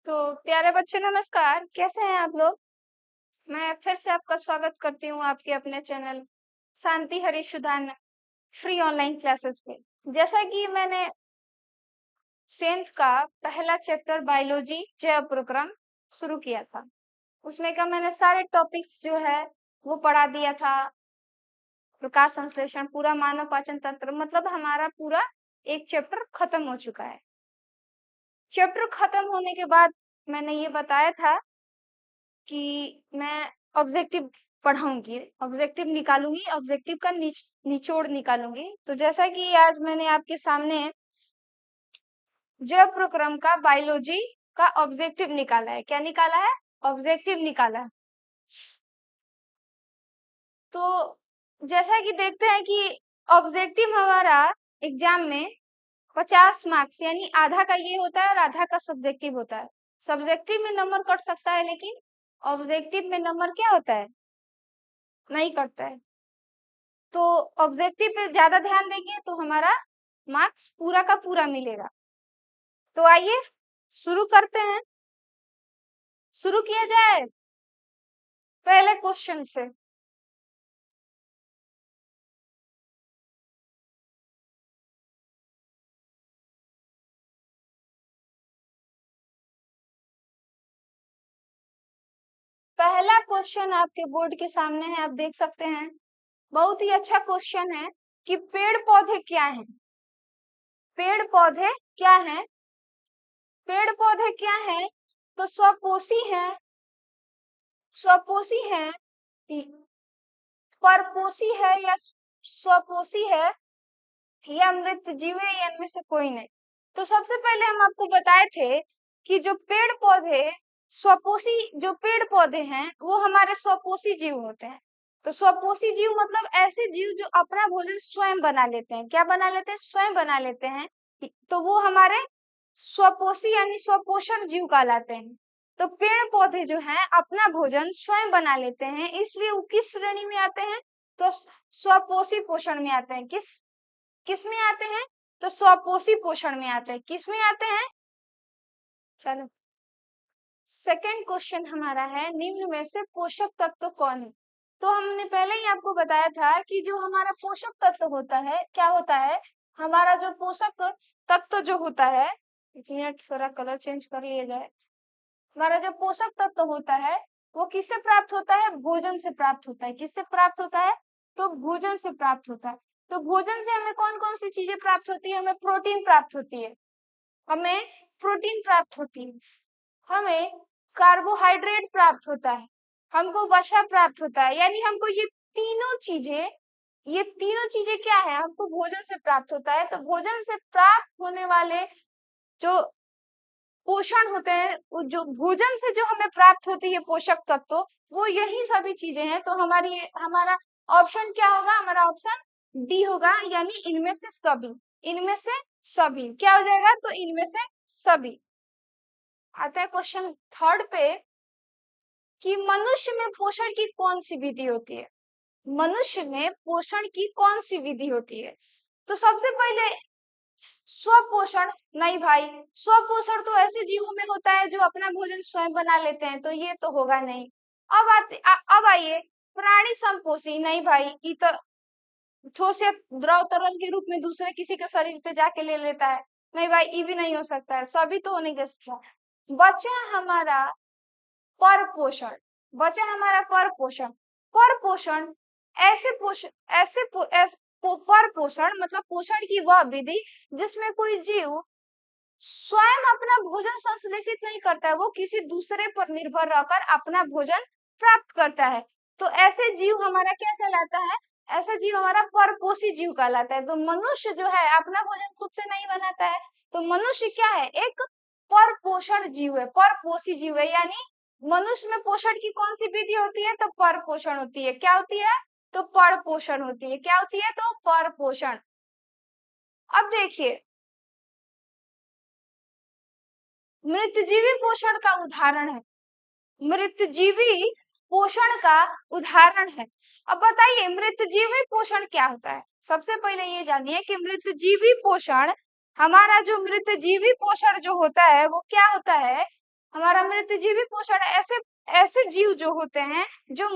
तो प्यारे बच्चे नमस्कार, कैसे हैं आप लोग। मैं फिर से आपका स्वागत करती हूँ आपके अपने चैनल शांति हरीशुधान फ्री ऑनलाइन क्लासेस पे। जैसा कि मैंने 10th का पहला चैप्टर बायोलॉजी जैव प्रक्रम शुरू किया था, उसमें का मैंने सारे टॉपिक्स जो है वो पढ़ा दिया था। प्रकाश संश्लेषण, पूरा मानव पाचन तंत्र, मतलब हमारा पूरा एक चैप्टर खत्म हो चुका है। चैप्टर खत्म होने के बाद मैंने ये बताया था कि मैं ऑब्जेक्टिव पढ़ाऊंगी, ऑब्जेक्टिव निकालूंगी, ऑब्जेक्टिव का निचोड़ निकालूंगी। तो जैसा कि आज मैंने आपके सामने जैव प्रक्रम का बायोलॉजी का ऑब्जेक्टिव निकाला है। क्या निकाला है? ऑब्जेक्टिव निकाला है। तो जैसा कि देखते हैं कि ऑब्जेक्टिव हमारा एग्जाम में 50 मार्क्स यानी आधा का ये होता है और आधा का सब्जेक्टिव होता है। सब्जेक्टिव में नंबर कट सकता है, लेकिन ऑब्जेक्टिव में नंबर क्या होता है? नहीं कटता है। तो ऑब्जेक्टिव पे ज्यादा ध्यान देंगे तो हमारा मार्क्स पूरा का पूरा मिलेगा। तो आइए शुरू करते हैं। शुरू किया जाए पहले क्वेश्चन से। पहला क्वेश्चन आपके बोर्ड के सामने है, आप देख सकते हैं। बहुत ही अच्छा क्वेश्चन है कि पेड़ पौधे क्या हैं। पेड़ पौधे क्या हैं? पेड़ पौधे क्या हैं? तो स्वपोषी हैं, स्वपोषी हैं, परपोषी है या स्वपोषी है, या मृतजीवी है, या इनमें से कोई नहीं। तो सबसे पहले हम आपको बताए थे कि जो पेड़ पौधे स्वपोषी, जो पेड़ पौधे हैं वो हमारे स्वपोषी जीव होते हैं। तो स्वपोषी जीव मतलब ऐसे जीव जो अपना भोजन स्वयं बना लेते हैं। क्या बना लेते हैं? स्वयं बना लेते हैं। तो वो हमारे स्वपोषी यानी स्वपोषण जीव कहलाते हैं। तो पेड़ पौधे जो हैं अपना भोजन स्वयं बना लेते हैं, इसलिए वो किस श्रेणी में आते हैं? तो स्वपोषी पोषण में आते हैं। किस में आते हैं? तो स्वपोषी पोषण में आते हैं। किस में आते हैं? चलो, सेकंड क्वेश्चन हमारा है, निम्न में से पोषक तत्व कौन है? तो हमने पहले ही आपको बताया था कि जो हमारा पोषक तत्व होता है, क्या होता है? हमारा जो पोषक तत्व जो होता है, एक मिनट थोड़ा कलर चेंज कर लिया जाए। हमारा जो पोषक तत्व होता है वो किससे प्राप्त होता है? भोजन से प्राप्त होता है। किससे प्राप्त होता है? तो भोजन से प्राप्त होता है। तो भोजन से हमें कौन कौन सी चीजें प्राप्त होती है? हमें प्रोटीन प्राप्त होती है, हमें प्रोटीन प्राप्त होती है, हमें कार्बोहाइड्रेट प्राप्त होता है, हमको वसा प्राप्त होता है। यानी हमको ये तीनों चीजें क्या है? हमको भोजन से प्राप्त होता है। तो भोजन से प्राप्त होने वाले जो पोषण होते हैं, जो भोजन से जो हमें प्राप्त होती है पोषक तत्व, वो यही सभी चीजें हैं। तो हमारा ऑप्शन क्या होगा? हमारा ऑप्शन डी होगा, यानी इनमें से सभी। इनमें से सभी क्या हो जाएगा? तो इनमें से सभी। आता है क्वेश्चन थर्ड पे कि मनुष्य में पोषण की कौन सी विधि होती है? मनुष्य में पोषण की कौन सी विधि होती है? तो सबसे पहले स्वपोषण। नहीं भाई, स्वपोषण तो ऐसे जीवों में होता है जो अपना भोजन स्वयं बना लेते हैं, तो ये तो होगा नहीं। अब आइए प्राणी संपोषी। नहीं भाई, ये तो ठोस या द्रव तरल के रूप में दूसरे किसी के शरीर पे जाके ले लेता है। नहीं भाई, ये भी नहीं हो सकता है, सभी तो होने के साथ। बचा हमारा पर पोषण। बचा हमारा पर पोषण। पर पोषण ऐसे पोषण ऐसे पो, ऐस, पो, पर पोषण मतलब पोषण की वह विधि जिसमें कोई जीव स्वयं अपना भोजन संश्लेषित नहीं करता है, वो किसी दूसरे पर निर्भर रहकर अपना भोजन प्राप्त करता है। तो ऐसे जीव हमारा क्या कहलाता है? ऐसा जीव हमारा परपोषी जीव कहलाता है। तो मनुष्य जो है अपना भोजन खुद से नहीं बनाता है, तो मनुष्य क्या है? एक परपोषण जीव है, परपोषी जीव है। यानी मनुष्य में पोषण की कौन सी विधि होती है? तो परपोषण होती है। क्या होती है? तो परपोषण होती है। क्या होती है? तो परपोषण। अब देखिए, मृतजीवी पोषण का उदाहरण है, मृतजीवी पोषण का उदाहरण है। अब बताइए मृतजीवी पोषण क्या होता है? सबसे पहले ये जानिए कि मृतजीवी पोषण, हमारा जो मृतजीवी पोषण जो होता है वो क्या होता है? हमारा मृतजीवी पोषण ऐसे ऐसे जीव जो होते हैं जो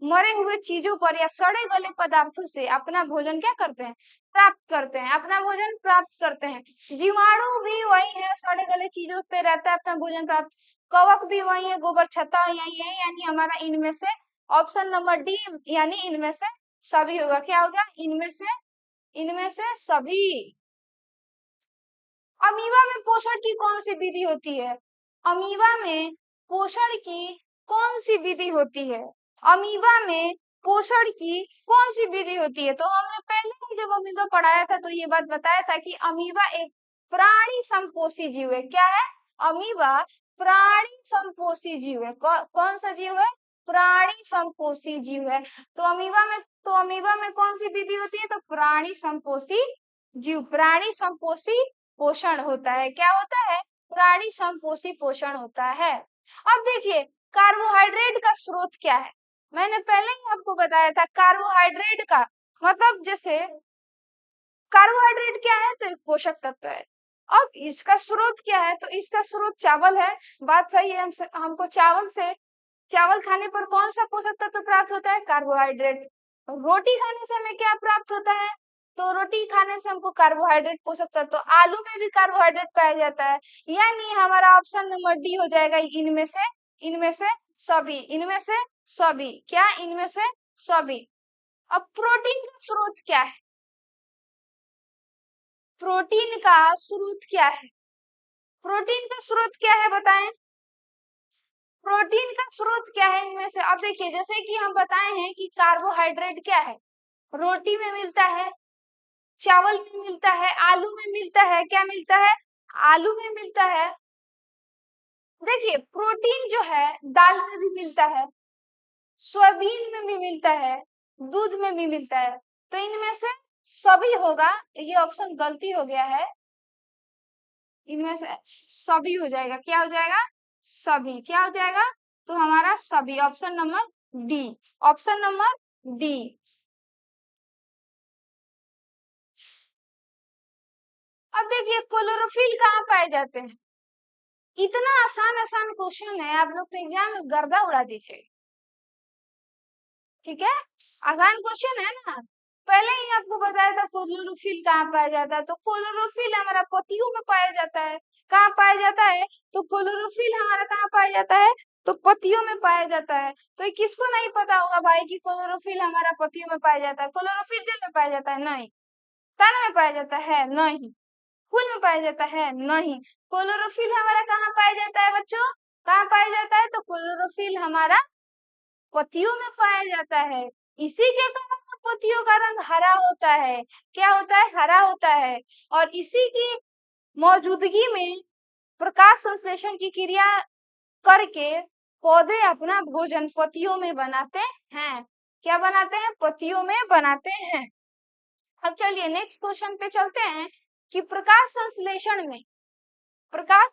मरे हुए चीजों पर या सड़े गले पदार्थों से अपना भोजन क्या करते हैं, प्राप्त करते हैं, अपना भोजन प्राप्त करते हैं। जीवाणु भी वही है, सड़े गले चीजों पे रहता है अपना भोजन प्राप्त। कवक भी वही है, गोबर छत्ता यही है, यानी हमारा इनमें से ऑप्शन नंबर डी, यानी इनमें से सभी होगा। क्या होगा, इनमें से सभी। अमीबा में पोषण की कौन सी विधि होती है? अमीबा में पोषण की कौन सी विधि होती है? अमीबा में पोषण की कौन सी विधि होती है? तो हमने पहले ही जब अमीबा पढ़ाया था तो ये बात बताया था कि अमीबा एक प्राणी संपोषी जीव है। क्या है? अमीबा प्राणी संपोषी जीव है। कौन सा जीव है? प्राणी संपोषी जीव है। तो अमीबा में कौन सी विधि होती है? तो प्राणी संपोषी जीव, प्राणी संपोषी पोषण होता है। क्या होता है? प्राणी संपोषी पोषण होता है। अब देखिए, कार्बोहाइड्रेट का स्रोत क्या है? मैंने पहले ही आपको बताया था कार्बोहाइड्रेट का मतलब, जैसे कार्बोहाइड्रेट क्या है? तो एक पोषक तत्व है। अब इसका स्रोत क्या है? तो इसका स्रोत चावल है। बात सही है, हमको चावल खाने पर कौन सा पोषक तत्व प्राप्त होता है? कार्बोहाइड्रेट। रोटी खाने से हमें क्या प्राप्त होता है? तो रोटी खाने से हमको कार्बोहाइड्रेट पोषक तत्व। आलू में भी कार्बोहाइड्रेट पाया जाता है, यानी हमारा ऑप्शन नंबर डी हो जाएगा। इनमें से सभी, इनमें से सभी। क्या? इनमें से सभी। अब प्रोटीन का स्रोत क्या है? प्रोटीन का स्रोत क्या है? प्रोटीन का स्रोत क्या है बताएं? प्रोटीन का स्रोत क्या है इनमें से? अब देखिए, जैसे कि हम बताए हैं कि कार्बोहाइड्रेट क्या है, रोटी में मिलता है, चावल में मिलता है, आलू में मिलता है। क्या मिलता है? आलू में मिलता है। देखिए, प्रोटीन जो है दाल में भी मिलता है, सोयाबीन में भी मिलता है, दूध में भी मिलता है। तो इनमें से सभी होगा, ये ऑप्शन गलती हो गया है। इनमें से सभी हो जाएगा। क्या हो जाएगा? सभी। क्या हो जाएगा? तो हमारा सभी, option number D, option number D. अब देखिए, क्लोरोफिल कहाँ पाए जाते हैं? इतना आसान आसान क्वेश्चन है, आप लोग तो एग्जाम में गर्दा उड़ा दीजिए। ठीक है, आसान क्वेश्चन है ना। पहले ही आपको बताया था क्लोरोफिल कहाँ पाया जाता है। तो क्लोरोफिल हमारा पत्तियों में पाया जाता है। कहाँ पाया जाता है? तो क्लोरोफिल हमारा कहाँ पाया जाता है? तो पत्तियों में पाया जाता है। तो ये किसको नहीं पता होगा भाई कि क्लोरोफिल हमारा पत्तियों में पाया जाता है? क्लोरोफिल जेल में पाया जाता है? नहीं। तन में पाया जाता है? नहीं। फूल में पाया जाता है? नहीं। क्लोरोफिल हमारा कहाँ पाया जाता है बच्चों? कहाँ पाया जाता है? तो क्लोरोफिल हमारा पत्तियों में पाया जाता है। इसी के कारण पत्तियों का रंग हरा होता है। क्या होता है? हरा होता है। और इसी की मौजूदगी में प्रकाश संश्लेषण की क्रिया करके पौधे अपना भोजन पत्तियों में बनाते हैं। क्या बनाते हैं? पत्तियों में बनाते हैं। अब चलिए नेक्स्ट क्वेश्चन पे चलते हैं कि प्रकाश संश्लेषण में प्रकाश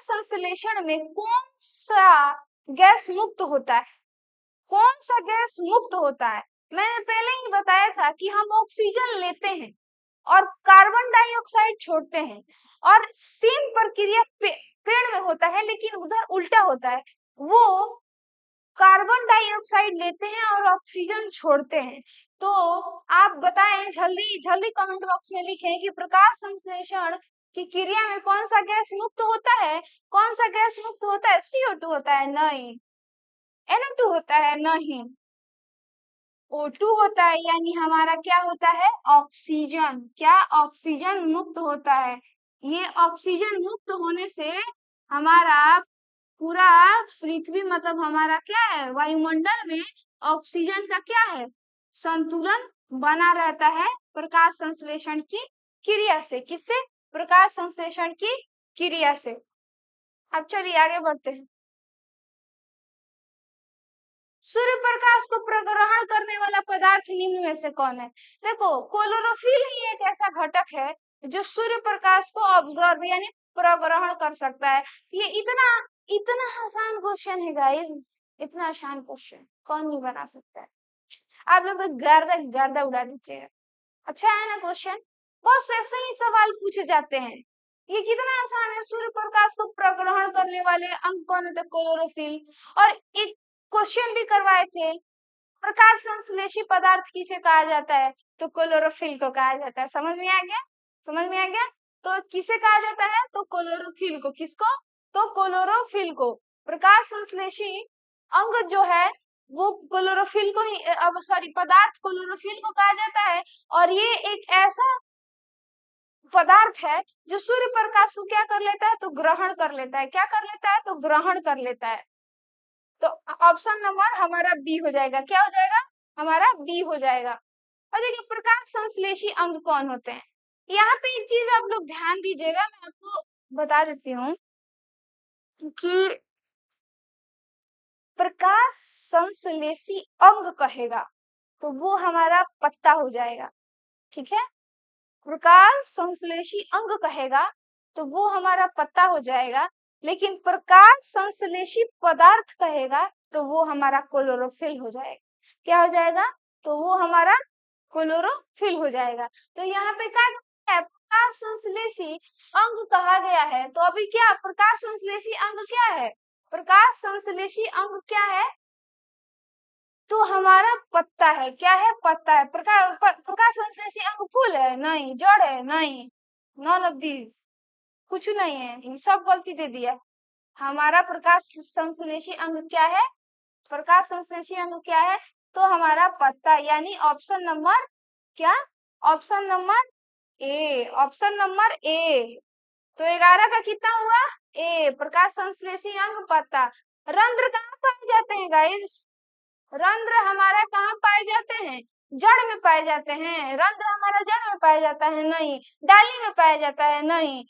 संश्लेषण में कौन सा गैस मुक्त होता है? कौन सा गैस मुक्त होता है? मैंने पहले ही बताया था कि हम ऑक्सीजन लेते हैं और कार्बन डाइऑक्साइड छोड़ते हैं, और सेम प्रक्रिया पेड़ में होता है, लेकिन उधर उल्टा होता है। वो कार्बन डाइऑक्साइड लेते हैं और ऑक्सीजन छोड़ते हैं। तो आप बताएं, जल्दी जल्दी कमेंट बॉक्स में लिखें कि प्रकाश संश्लेषण की क्रिया में कौन सा गैस मुक्त होता है? कौन सा गैस मुक्त होता है? CO2 होता है? नहीं। NO2 होता है? नहीं। O2 होता है, यानी हमारा क्या होता है? ऑक्सीजन। क्या? ऑक्सीजन मुक्त होता है। ये ऑक्सीजन मुक्त होने से हमारा पूरा पृथ्वी, मतलब हमारा क्या है, वायुमंडल में ऑक्सीजन का क्या है, संतुलन बना रहता है प्रकाश संश्लेषण की क्रिया से। किससे? प्रकाश संश्लेषण की क्रिया से। अब चलिए आगे बढ़ते हैं। सूर्य प्रकाश को प्रग्रहण करने वाला पदार्थ निम्न में से कौन है? देखो, क्लोरोफिल ही एक ऐसा घटक है जो सूर्य प्रकाश को ऑब्जर्व यानी प्रग्रहण कर सकता है। ये इतना इतना आसान क्वेश्चन है गाइस, इतना आसान क्वेश्चन कौन नहीं बना सकता है। आप लोग तो गर्दा गर्दा उड़ा दीजिएगा। अच्छा है ना क्वेश्चन, बस ऐसे ही सवाल पूछे जाते हैं। ये कितना आसान है। सूर्य प्रकाश को प्रग्रहण करने वाले अंग कौन होते? क्लोरोफिल। और एक क्वेश्चन भी करवाए थे, प्रकाश संश्लेषी पदार्थ किसे कहा जाता है? तो क्लोरोफिल को कहा जाता है। समझ में आ गया? समझ में आ गया? तो किसे कहा जाता है? तो क्लोरोफिल को। किसको? तो क्लोरोफिल को। प्रकाश संश्लेषी अंग जो है वो क्लोरोफिल को ही, अब सॉरी, पदार्थ क्लोरोफिल को कहा जाता है। और ये एक ऐसा पदार्थ है जो सूर्य प्रकाश को क्या कर लेता है? तो ग्रहण कर लेता है। क्या कर लेता है? तो ग्रहण कर लेता है। तो ऑप्शन नंबर हमारा बी हो जाएगा। क्या हो जाएगा? हमारा बी हो जाएगा। और देखिए, प्रकाश संश्लेषी अंग कौन होते हैं? यहाँ पे एक चीज आप लोग ध्यान दीजिएगा, मैं आपको बता देती हूँ कि प्रकाश संश्लेषी अंग कहेगा तो वो हमारा पत्ता हो जाएगा। ठीक है? प्रकाश संश्लेषी अंग कहेगा तो वो हमारा पत्ता हो जाएगा। लेकिन प्रकाश संश्लेषी पदार्थ कहेगा तो वो हमारा क्लोरोफिल हो जाएगा। क्या हो जाएगा? तो वो हमारा क्लोरोफिल हो जाएगा। तो यहाँ पे क्या है? प्रकाश संश्लेषी अंग कहा गया है। तो अभी क्या प्रकाश संश्लेषी अंग क्या है? प्रकाश संश्लेषी अंग क्या है? तो हमारा पत्ता है। क्या है? पत्ता है। प्रकाश संश्लेषी अंग फूल है? नहीं। जड़ है? नहीं। नॉन ऑफ दीज, कुछ नहीं है। ये सब गलती दे दिया। हमारा प्रकाश संश्लेषी अंग क्या है? प्रकाश संश्लेषी अंग क्या है? तो हमारा पत्ता, यानी ऑप्शन नंबर क्या? Option number A. Option number A. तो 11 का कितना हुआ? ए। प्रकाश संश्लेषी अंग पत्ता। रंध्र कहाँ पाए जाते हैं गाइस? रंध्र हमारा कहाँ पाए जाते हैं? जड़ में पाए जाते हैं। रंध्र हमारा जड़ में पाया जाता है? नहीं। डाली में पाया जाता है? नहीं।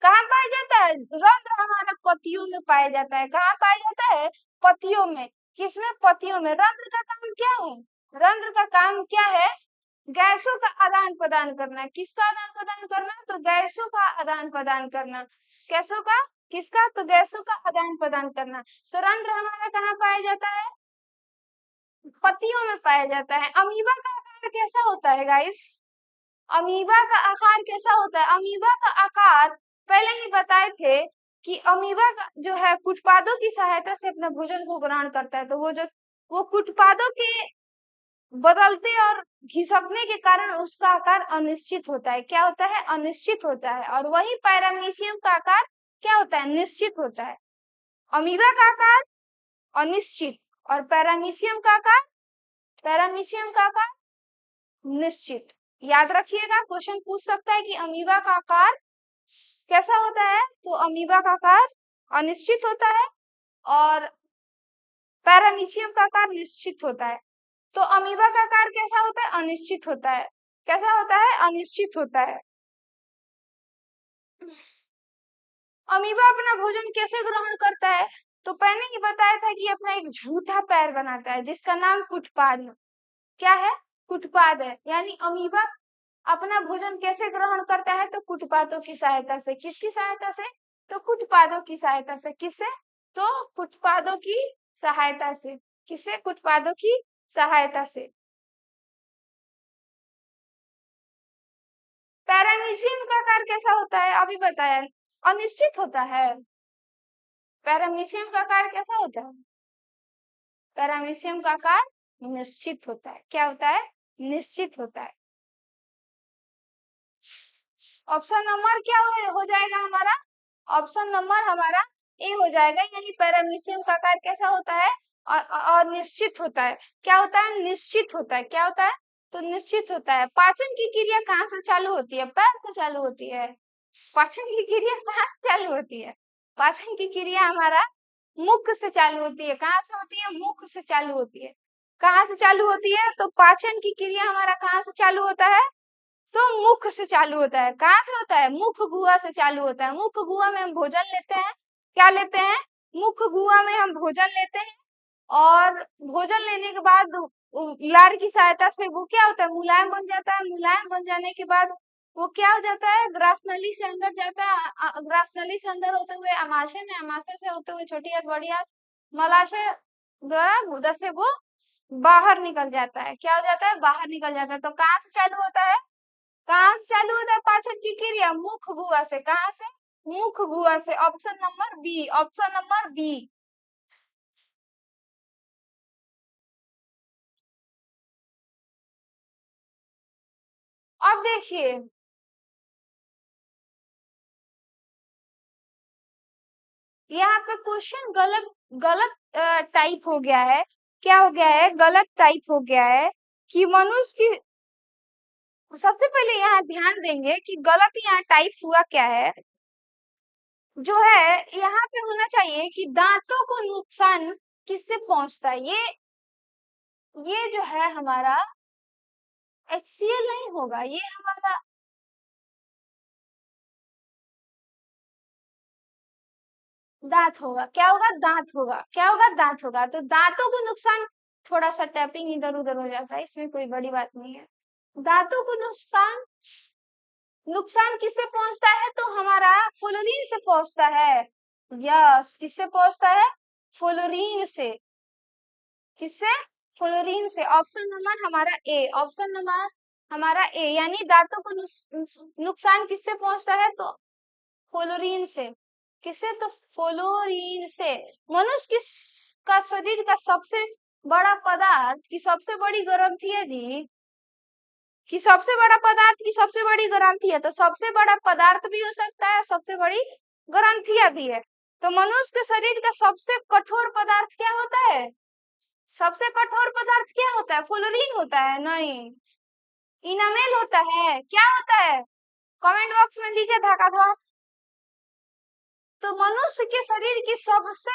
कहाँ पाया जाता है? रंध्र हमारा पत्तियों में पाया जाता है। कहाँ पाया जाता है? पत्तियों में। किसमें? पत्तियों में। रंध्र का काम क्या है? रंध्र का काम क्या है? गैसों का आदान प्रदान करना। किसका आदान प्रदान करना? तो गैसों का आदान प्रदान करना। गैसों का? किसका? तो गैसों का आदान प्रदान करना। तो रंध्र हमारा कहाँ पाया जाता है? पत्तियों में पाया जाता है। अमीबा का आकार कैसा होता है गाइस? अमीबा का आकार कैसा होता है? अमीबा का आकार पहले ही बताए थे कि अमीबा का जो है कुटपादों की सहायता से अपने भोजन को ग्रहण करता है। तो वो कुटपादों के बदलते और घिसकने के कारण उसका आकार अनिश्चित होता है। क्या होता है? अनिश्चित होता है। और वही पैरामीशियम का आकार क्या होता है? निश्चित होता है। अमीबा का आकार अनिश्चित और पैरामीशियम का आकार निश्चित। याद रखिएगा, क्वेश्चन पूछ सकता है कि अमीबा का आकार कैसा होता है? तो अमीबा का आकार अनिश्चित होता है और पैरामीशियम का आकार निश्चित होता है। तो अमीबा का आकार कैसा होता है? अनिश्चित होता है। कैसा होता है? अनिश्चित होता है। अमीबा अपना भोजन कैसे ग्रहण करता है? तो पहले ही बताया था कि अपना एक झूठा पैर बनाता है जिसका नाम कुटपाद है। क्या है? कुटपाद है। यानी अमीबा अपना भोजन कैसे ग्रहण करता है? तो कुटपादों की सहायता से। किसकी सहायता से? तो कुटपादों की सहायता से। किससे? तो कुटपादों की सहायता से। किससे? कुटपादों की सहायता से। पैरामीशियम का आकार कैसा होता है? अभी बताया, अनिश्चित होता है। पैरामीशियम का आकार कैसा होता है? पैरामीशियम का आकार निश्चित होता है। क्या होता है? निश्चित होता है। ऑप्शन नंबर क्या हो जाएगा हमारा? ऑप्शन नंबर हमारा ए हो जाएगा। यानी पैरामीशियम का आकार कैसा होता है? और निश्चित होता है। क्या होता है? निश्चित होता है। क्या होता है? तो निश्चित होता है। पाचन की क्रिया कहाँ से चालू होती है? पैर से चालू होती है। पाचन की क्रिया कहाँ से चालू होती है? पाचन की क्रिया हमारा मुख से चालू होती है। कहाँ से होती है? मुख से चालू होती है। कहाँ से चालू होती है? तो पाचन की क्रिया हमारा कहाँ से चालू होता है? तो मुख से चालू होता है। कहाँ से होता है? मुख गुहा से चालू होता है। मुख गुहा में हम भोजन लेते हैं। क्या लेते हैं? मुख गुहा में हम भोजन लेते हैं। और भोजन लेने के बाद लार की सहायता से वो क्या होता है? मुलायम बन जाता है। मुलायम बन जाने के बाद वो क्या हो जाता है? ग्रासनली से अंदर जाता है। ग्रासनली से अंदर होते हुए अमाशय में, अमाशय से होते हुए छोटी आंत, बड़ी आंत, मलाशय द्वारा गुदा से वो बाहर निकल जाता है। क्या हो जाता है? बाहर निकल जाता है। तो कहाँ से चालू होता है? कहाँ से चालू होता है पाचन की क्रिया? मुख गुहा से। कहाँ से? मुख गुहा से। Option number b, option number b. अब देखिए, यहाँ पे क्वेश्चन गलत गलत टाइप हो गया है। क्या हो गया है? गलत टाइप हो गया है कि मनुष्य की, सबसे पहले यहाँ ध्यान देंगे कि गलत यहाँ टाइप हुआ क्या है। जो है यहाँ पे होना चाहिए कि दांतों को नुकसान किससे पहुंचता है। ये जो है हमारा HCl नहीं होगा, ये हमारा दांत होगा। क्या होगा? दांत होगा। क्या होगा? दांत होगा। तो दांतों को नुकसान, थोड़ा सा टैपिंग इधर उधर हो जाता है, इसमें कोई बड़ी बात नहीं है। दांतों को नुकसान, नुकसान किससे पहुंचता है? तो हमारा फ्लोरीन से पहुंचता है। यस, किससे पहुंचता है? फ्लोरीन से। किससे? फ्लोरीन से। ऑप्शन नंबर हमारा ए, ऑप्शन नंबर हमारा ए, यानी दांतों को नुकसान किससे पहुंचता है? तो फ्लोरीन से। किससे? तो फ्लोरीन से। मनुष्य किस का शरीर का सबसे बड़ा पदार्थ की सबसे बड़ी ग्रंथि है जी, कि सबसे बड़ा पदार्थ की सबसे बड़ी ग्रंथि है। तो सबसे बड़ा पदार्थ भी हो सकता है, सबसे बड़ी ग्रंथिया भी है। तो मनुष्य के शरीर का सबसे कठोर पदार्थ क्या होता है? सबसे कठोर पदार्थ क्या होता है? फ्लोरीन होता है? नहीं, इनामेल होता है। क्या होता है? कमेंट बॉक्स में लिखे धकाधक। तो मनुष्य के शरीर की सबसे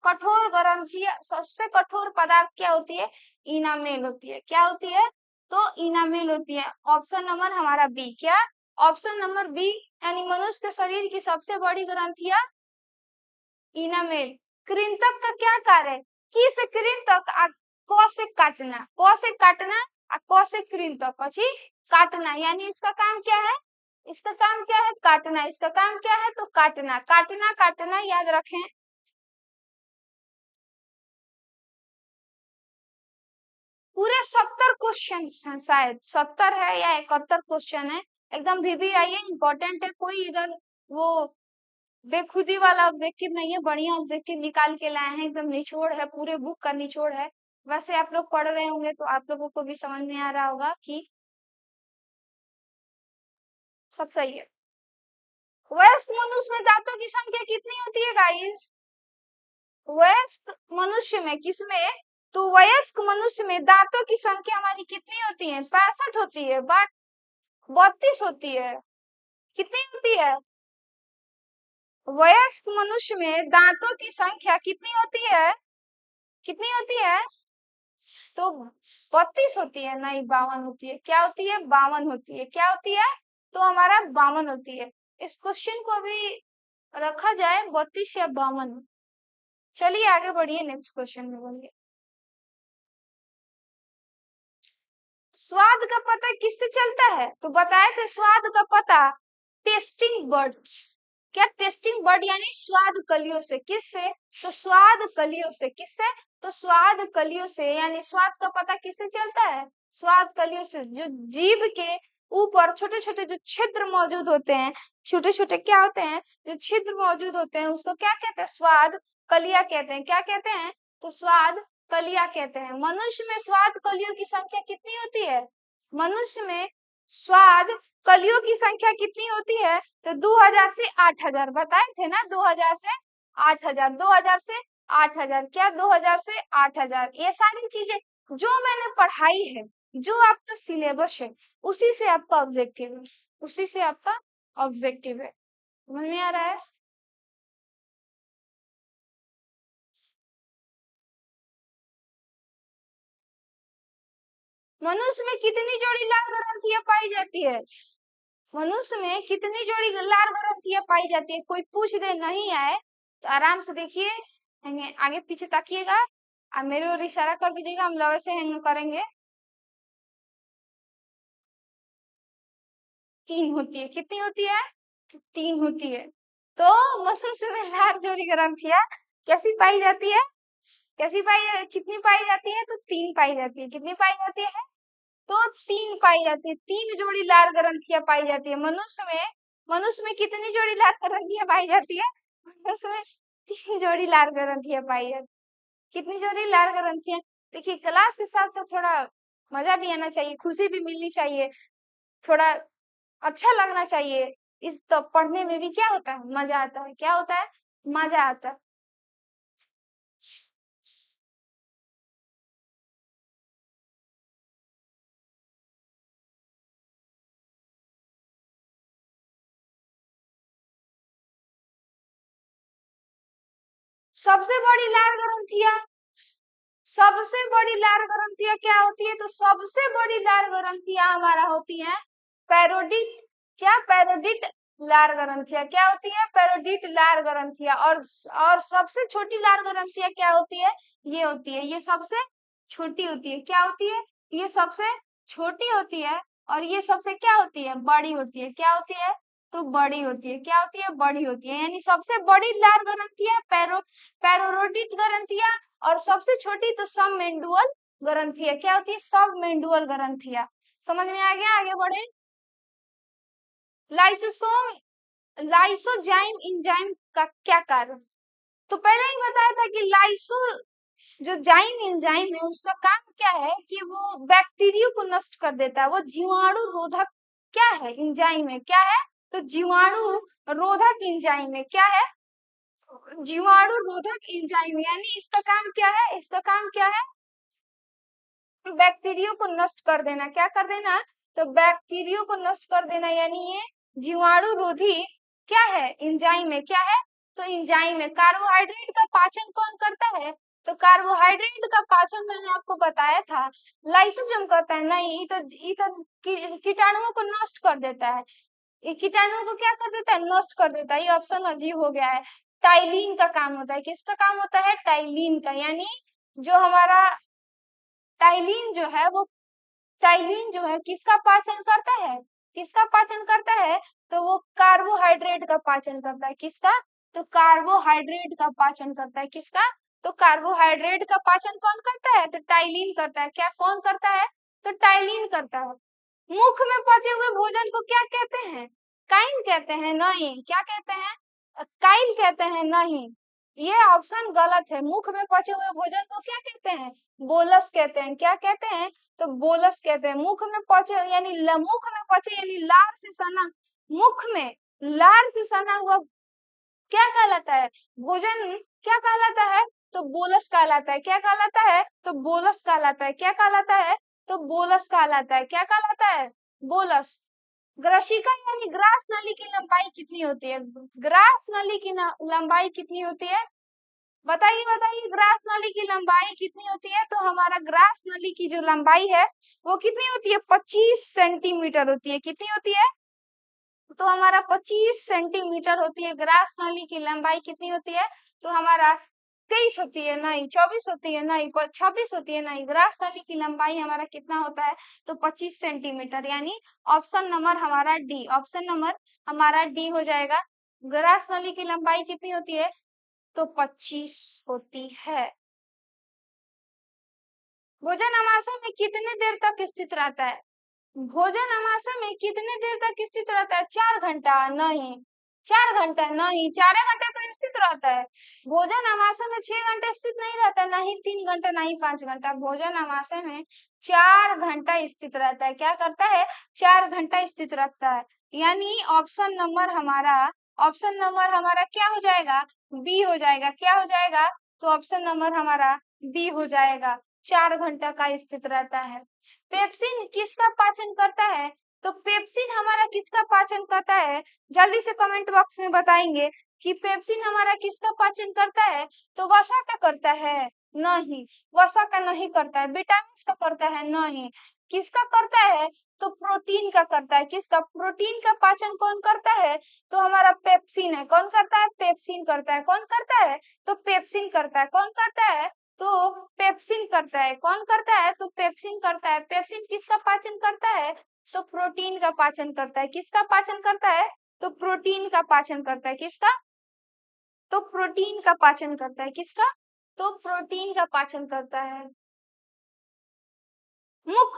कठोर ग्रंथियां, सबसे कठोर पदार्थ क्या होती है? इनामेल होती है। क्या होती है? तो इनामेल होती है। ऑप्शन नंबर हमारा बी। क्या? ऑप्शन नंबर बी, यानी मनुष्य के शरीर की सबसे बड़ी ग्रंथियां इनामेल। कृंतक का क्या कार्य है? किस कृंतक क से काटना, क से काटना और क से कृंतक कछी काटना, यानी इसका काम क्या है? इसका काम क्या है? काटना। इसका काम क्या है? तो काटना, काटना, काटना, याद रखें। पूरे 70 क्वेश्चन हैं, शायद 70 है या 71 क्वेश्चन है। एकदम VVI है, इंपॉर्टेंट है। कोई इधर वो बेखुदी वाला ऑब्जेक्टिव नहीं है, बढ़िया ऑब्जेक्टिव निकाल के लाए हैं, एकदम निचोड़ है, पूरे बुक का निचोड़ है। वैसे आप लोग पढ़ रहे होंगे तो आप लोगों को भी समझ में आ रहा होगा कि सब सही है। वयस्क मनुष्य में दांतों की संख्या कितनी होती है गाइस? वयस्क मनुष्य में, किसमें? तो वयस्क मनुष्य में दांतों की संख्या हमारी कितनी होती है? 65 होती है। 32 होती है। कितनी होती है? वयस्क मनुष्य में दांतों की संख्या कितनी होती है? कितनी होती है? तो 32 होती है। नहीं, 52 होती है। क्या होती है? 52 होती है। क्या होती है? तो हमारा 52 होती है। इस क्वेश्चन को अभी रखा जाए 32 या 52। चलिए आगे बढ़िए, नेक्स्ट क्वेश्चन में बोलिए। स्वाद का पता किससे चलता है? तो बताए थे स्वाद का पता टेस्टिंग बर्ड्स। क्या? टेस्टिंग बर्ड यानी स्वाद कलियों से। किससे? तो स्वाद कलियों से। किससे? तो स्वाद कलियों से, यानी स्वाद का पता किससे चलता है? स्वाद कलियों से। जो जीभ के ऊपर छोटे छोटे जो छिद्र मौजूद होते हैं, छोटे छोटे क्या होते हैं? जो छिद्र मौजूद होते हैं, उसको क्या कहते हैं? स्वाद कलिया कहते हैं। क्या कहते हैं? तो स्वाद कलिया कहते हैं। मनुष्य में स्वाद कलियों की संख्या कितनी होती है? मनुष्य में स्वाद कलियों की संख्या कितनी होती है? तो 2000 से 8000 बताए थे ना, 2000 से 8000, 2000 से 8000। क्या? 2000 से 8000। ये सारी चीजें जो मैंने पढ़ाई है, जो आपका सिलेबस है, उसी से आपका ऑब्जेक्टिव है, उसी से आपका ऑब्जेक्टिव है। समझ में आ रहा है? मनुष्य में कितनी जोड़ी लाल ग्रंथियां पाई जाती है? मनुष्य में कितनी जोड़ी लाल ग्रंथियां पाई जाती है? कोई पूछ दे नहीं आए तो आराम से देखिए, आगे पीछे ताकिएगा और मेरे ओर इशारा कर दीजिएगा, हम लोग ऐसे हैंग करेंगे। 3 होती है। कितनी होती है? तो 3 होती है। तो मनुष्य में लाल जोड़ी ग्रंथियां कैसी पाई जाती है? कैसी कितनी पाई जाती है? तो 3 पाई जाती है। कितनी पाई जाती है? तो 3 पाई जाती है, 3 जोड़ी लार ग्रंथियां पाई जाती है। मनुष्य में कितनी जोड़ी लार ग्रंथियां पाई जाती है? मनुष्य में 3 जोड़ी लार ग्रंथियां पाई जाती है। कितनी जोड़ी लार ग्रंथियां? देखिए, क्लास के साथ साथ थोड़ा मजा भी आना चाहिए, खुशी भी मिलनी चाहिए, थोड़ा अच्छा लगना चाहिए। इस तो पढ़ने में भी क्या होता है, मजा आता है। क्या होता है? मजा आता है। सबसे बड़ी लार ग्रंथियां, सबसे बड़ी लार ग्रंथियां क्या होती है? तो सबसे बड़ी लार ग्रंथियां हमारा होती है पैरोडिट। क्या? पैरोडिट लार ग्रंथियां क्या होती है? पैरोडिट लार ग्रंथियां। और सबसे छोटी लार ग्रंथियां क्या होती है? ये होती है, ये सबसे छोटी होती है। क्या होती है? ये सबसे छोटी होती है। और ये सबसे क्या होती है? बड़ी होती है। क्या होती है? तो बड़ी होती है। क्या होती है? बड़ी होती है। यानी सबसे बड़ी लार ग्रंथियां पैरोडिट ग्रंथियां, और सबसे छोटी तो सब मेंडुअल ग्रंथियां। क्या होती है? सब मेंडुअल ग्रंथियां। समझ में आ गया? आगे बढ़े। लाइसोसोम लाइसोजाइम एंजाइम का क्या कार्य? तो पहले ही बताया था कि लाइसो जो जाइम एंजाइम है उसका काम क्या है कि वो बैक्टीरिया को नष्ट कर देता है। वो जीवाणु रोधक क्या है? एंजाइम है। क्या है? तो जीवाणु रोधक एंजाइम है। क्या है? जीवाणु रोधक एंजाइम। यानी इसका काम क्या है? इसका काम क्या है? बैक्टीरिया को नष्ट कर देना। क्या कर देना? तो बैक्टीरिया को नष्ट कर देना। यानी ये जीवाणु रोधी क्या है? एंजाइम है। क्या है? तो एंजाइम है। कार्बोहाइड्रेट का पाचन कौन करता है? तो कार्बोहाइड्रेट का पाचन मैंने आपको बताया था लाइसोसोम करता है। नहीं, ये तो कीटाणुओं को नष्ट कर देता है। ये कीटाणुओं को क्या कर देता है? नष्ट कर देता है। ये ऑप्शन अजीब हो गया है। टाइलिन का काम होता है। किसका काम होता है? टाइलिन का। यानी जो हमारा टाइलिन जो है वो टाइलिन जो है किसका पाचन करता है? किसका पाचन करता है? तो वो कार्बोहाइड्रेट का पाचन करता है। किसका? तो कार्बोहाइड्रेट का पाचन करता है। किसका? तो कार्बोहाइड्रेट का पाचन कौन करता है? तो टाइलिन करता है। क्या कौन करता है? तो टाइलिन करता है। मुख में पचे हुए भोजन को क्या कहते हैं? काइल कहते हैं। नहीं, क्या कहते हैं? काइल कहते हैं। नहीं, ये ऑप्शन गलत है। मुख में पचे हुए भोजन को क्या कहते हैं? बोलस कहते हैं। क्या कहते हैं? तो बोलस कहते हैं। मुख में पचे यानी मुख में पचे यानी लार से सना, मुख में लार से सना हुआ क्या कहलाता है? भोजन क्या कहलाता है? तो बोलस कहलाता है। क्या कहलाता है? तो बोलस कहलाता है। क्या कहलाता है? तो बोलस कहलाता है। क्या कहलाता है? बोलस। ग्रशिका यानी ग्रास नली की लंबाई कितनी होती है? ग्रास नली की लंबाई कितनी होती है? बताइए बताइए, ग्रास नली की लंबाई कितनी होती है? तो हमारा ग्रास नली की जो लंबाई है वो कितनी होती है? 25 सेंटीमीटर होती है। कितनी होती है? तो हमारा 25 सेंटीमीटर होती है। ग्रास नली की लंबाई कितनी होती है? तो हमारा 23 होती है। नहीं, 24 होती है। नहीं, 26 होती है। नहीं, ग्रास नली की लंबाई हमारा कितना होता है? तो 25 सेंटीमीटर। यानी ऑप्शन नंबर हमारा डी, ऑप्शन नंबर हमारा डी हो जाएगा। ग्रास नली की लंबाई कितनी होती है? तो 25 होती है। भोजन अमाशय में कितने देर तक स्थित रहता है? भोजन अमाशय में कितने देर तक स्थित रहता है? 4 घंटा। नहीं, 4 घंटा नहीं, 4 घंटे तो स्थित रहता है। भोजन अमाशय में 6 घंटे स्थित नहीं रहता, नहीं 3 घंटा, नहीं 5 घंटा। भोजन अमाशय में 4 घंटा स्थित रहता है। क्या करता है? 4 घंटा स्थित रहता है। यानी ऑप्शन नंबर हमारा क्या हो जाएगा? बी हो जाएगा। क्या हो जाएगा? तो ऑप्शन नंबर हमारा बी हो जाएगा। 4 घंटा का स्थित रहता है। पेप्सिन किसका पाचन करता है? तो पेप्सिन हमारा किसका पाचन करता है? जल्दी से कमेंट बॉक्स में बताएंगे कि पेप्सिन हमारा किसका पाचन करता है? तो वसा का करता है? नहीं, वसा का नहीं करता है। विटामिन का करता है? नहीं। किसका करता है? तो प्रोटीन का करता है। किसका? प्रोटीन का पाचन कौन करता है? तो हमारा पेप्सिन है। कौन करता है? पेप्सिन करता है। कौन करता है? तो पेप्सिन करता है। कौन करता है? तो पेप्सिन करता है। कौन करता है? तो पेप्सिन करता है। पेप्सिन किसका पाचन करता है? तो प्रोटीन का पाचन करता है। किसका पाचन करता है? तो प्रोटीन का पाचन करता है। किसका? तो प्रोटीन का पाचन करता है। किसका? तो प्रोटीन का पाचन करता है। मुख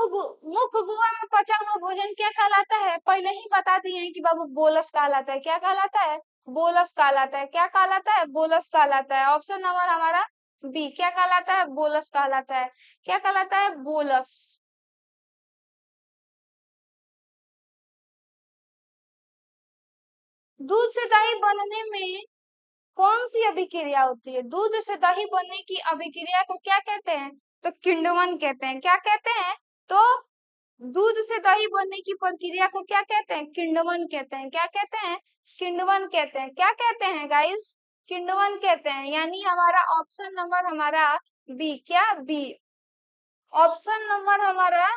गुहा में पचा हुआ भोजन क्या कहलाता है? पहले ही बता दिए हैं कि बाबू बोलस कहलाता है। क्या कहलाता है? बोलस कहलाता है। क्या कहलाता है? बोलस कहलाता है। ऑप्शन नंबर हमारा बी। क्या कहलाता है? बोलस कहलाता है। क्या कहलाता है? बोलस। दूध से दही बनने में कौन सी अभिक्रिया होती है? दूध से दही बनने की अभिक्रिया को क्या कहते हैं? तो किण्वन कहते हैं। क्या कहते हैं? तो दूध से दही बनने की प्रक्रिया को क्या कहते हैं? किण्वन कहते हैं। क्या कहते हैं? किण्वन कहते हैं। क्या कहते हैं गाइस? किण्वन कहते हैं। यानी हमारा ऑप्शन नंबर हमारा बी। क्या? बी। ऑप्शन नंबर हमारा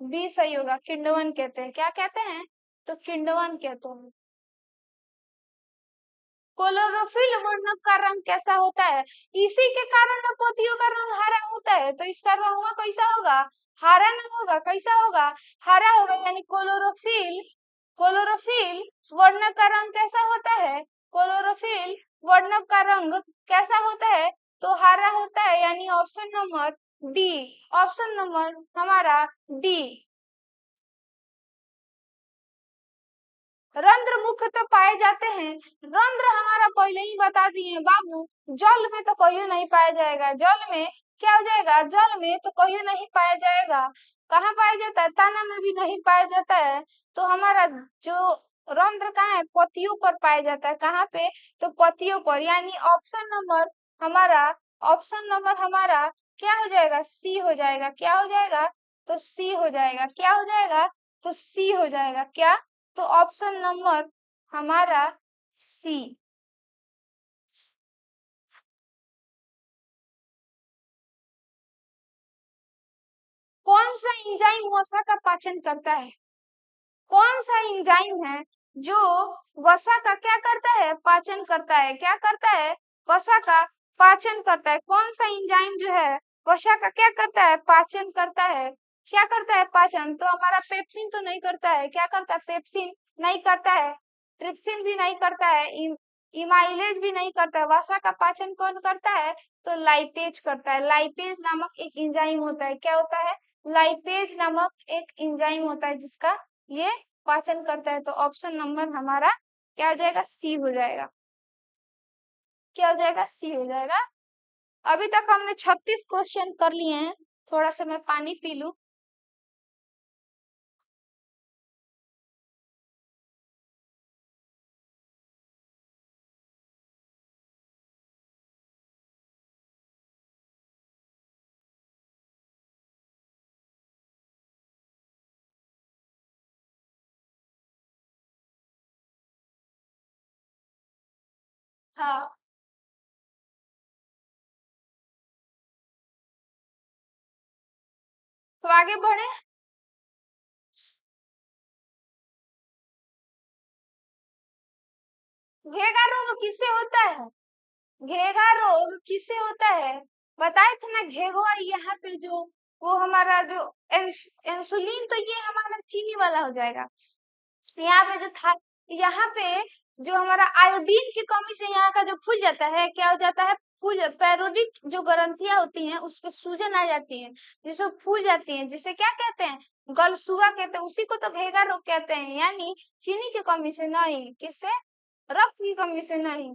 बी सही होगा। किण्वन कहते हैं। क्या कहते हैं? तो किण्वन कहते हैं। क्लोरोफिल वर्णक का रंग कैसा होता है? इसी के कारण ना पत्तियों का रंग हरा होता है। तो इसका रंग कैसा होगा? हरा ना होगा। कैसा होगा? हरा होगा। यानी क्लोरोफिल क्लोरोफिल वर्णक का रंग कैसा होता है? क्लोरोफिल वर्णक का रंग कैसा होता है? तो हरा होता है। यानी option number D. Option number हमारा डी। रंध्र मुख्य तो पाए जाते हैं। रंध्र हमारा पहले ही बता दिए बाबू। जल में तो कहीं नहीं पाया जाएगा। जल में क्या हो जाएगा? जल में तो कहीं नहीं पाया जाएगा। कहाँ पाया जाता है? तना में भी नहीं पाया जाता है। तो हमारा जो रंध्र कहाँ है? पत्तियों पर पाया जाता है। कहाँ पे? तो पत्तियों पर। यानी ऑप्शन नंबर हमारा ऑप्शन नंबर हमारा क्या हो जाएगा? सी हो जाएगा। क्या हो जाएगा? तो सी हो जाएगा। क्या हो जाएगा? तो सी हो जाएगा। क्या? तो ऑप्शन नंबर हमारा सी। कौन सा एंजाइम वसा का पाचन करता है? कौन सा एंजाइम है जो वसा का क्या करता है? पाचन करता है। क्या करता है? वसा का पाचन करता है। कौन सा एंजाइम जो है वसा का क्या करता है? पाचन करता है। क्या करता है? पाचन। तो हमारा पेप्सिन तो नहीं करता है। क्या करता है? पेप्सिन नहीं करता है। ट्रिप्सिन भी नहीं करता है। इमाइलेज भी नहीं करता है। वसा का पाचन कौन करता है? तो लाइपेज करता है। लाइपेज नामक एक एंजाइम होता है। क्या होता है? लाइपेज नामक एक एंजाइम होता है जिसका ये पाचन करता है। तो ऑप्शन नंबर हमारा क्या हो जाएगा? सी हो जाएगा। क्या हो जाएगा? सी हो जाएगा। अभी तक हमने 36 क्वेश्चन कर लिए हैं। थोड़ा सा मैं पानी पी लूं। हाँ, तो आगे बढ़े। घेगा रोग किससे होता है? घेगा रोग किससे होता है? बताए थे ना घेगवा। यहाँ पे जो वो हमारा जो इंसुलिन, तो ये हमारा चीनी वाला हो जाएगा। यहाँ पे जो था, यहाँ पे जो हमारा आयोडीन की कमी से यहाँ का जो फूल जाता है, क्या हो जाता है? फूल पैरोडिक जो ग्रंथियां होती हैं उस पे सूजन आ जाती है, जिससे फूल जाती है, जिसे क्या कहते हैं? गलसुआ कहते हैं। उसी को तो घेगा रोग कहते हैं। यानी चीनी की कमी से नहीं, किससे? रक्त की कमी से नहीं,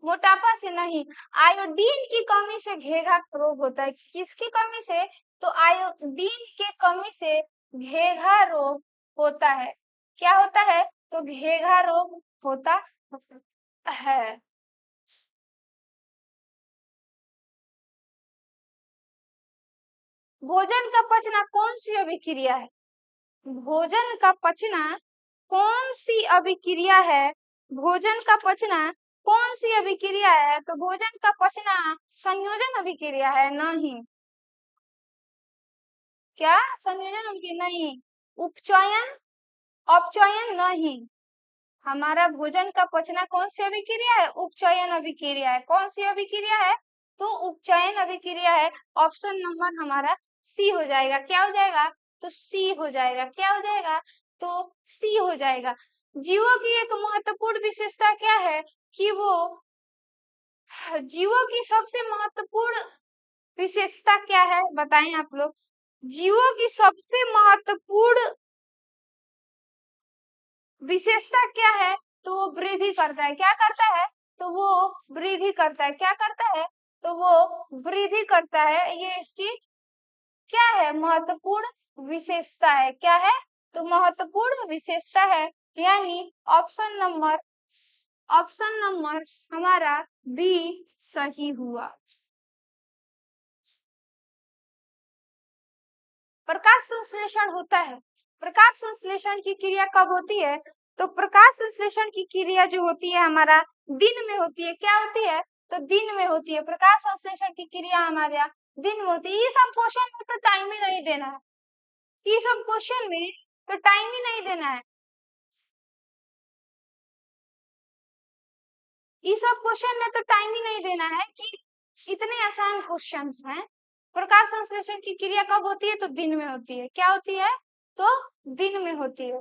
मोटापा से नहीं, आयोडीन की कमी से घेघा रोग होता है। किसकी कमी से? तो आयोडीन की कमी से घेघा रोग होता है। क्या होता है? तो घेघा रोग होता है। भोजन का पचना कौन सी अभिक्रिया है? भोजन का पचना कौन सी अभिक्रिया है? भोजन का पचना कौन सी अभिक्रिया है? तो भोजन का पचना संयोजन अभिक्रिया है। नहीं। क्या? संयोजन अभिक्रिया नहीं। उपचयन अपचयन नहीं। हमारा भोजन का पचना कौन सी अभिक्रिया है? उपचयन अभिक्रिया है। कौन सी अभिक्रिया है? तो उपचयन अभिक्रिया है। ऑप्शन नंबर हमारा सी हो जाएगा। क्या हो जाएगा? तो सी हो जाएगा। क्या हो जाएगा? तो सी हो जाएगा। जीवों की एक महत्वपूर्ण विशेषता क्या है? कि वो जीवों की सबसे महत्वपूर्ण विशेषता क्या है? बताएं आप लोग। जीवों की सबसे महत्वपूर्ण विशेषता क्या है? तो वो वृद्धि करता है। क्या करता है? तो वो वृद्धि करता है। क्या करता है? तो वो वृद्धि करता है। ये इसकी क्या है? महत्वपूर्ण विशेषता है। क्या है? तो महत्वपूर्ण विशेषता है। यानी ऑप्शन नंबर हमारा बी सही हुआ। प्रकाश संश्लेषण होता है। प्रकाश संश्लेषण की क्रिया कब होती है? तो प्रकाश संश्लेषण की क्रिया जो होती है हमारा दिन में होती है। क्या होती है? तो दिन में होती है। प्रकाश संश्लेषण की क्रिया हमारे यहाँ दिन में होती है। ये सब क्वेश्चन में तो टाइम ही नहीं देना है। ये सब क्वेश्चन में तो टाइम ही नहीं देना है। ये सब क्वेश्चन में तो टाइम ही नहीं देना है कि इतने आसान क्वेश्चंस हैं। प्रकाश संश्लेषण की क्रिया कब होती है? तो दिन में होती है। क्या होती है? तो दिन में होती है।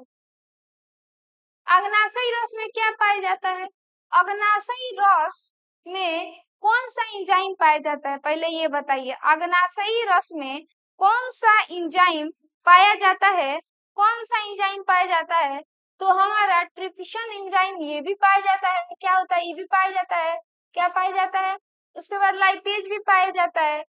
अग्नाशयी रस में क्या पाया जाता है? अग्नाशयी रस में कौन सा एंजाइम पाया जाता है? पहले ये बताइए, अग्नाशयी रस में कौन सा एंजाइम पाया जाता है? कौन सा एंजाइम पाया जाता है? तो हमारा ट्रिप्सिन एंजाइम ये भी पाया जाता है। क्या होता है? ये भी पाया जाता है। क्या पाया जाता है? उसके बाद लाइपेज भी पाया जाता है,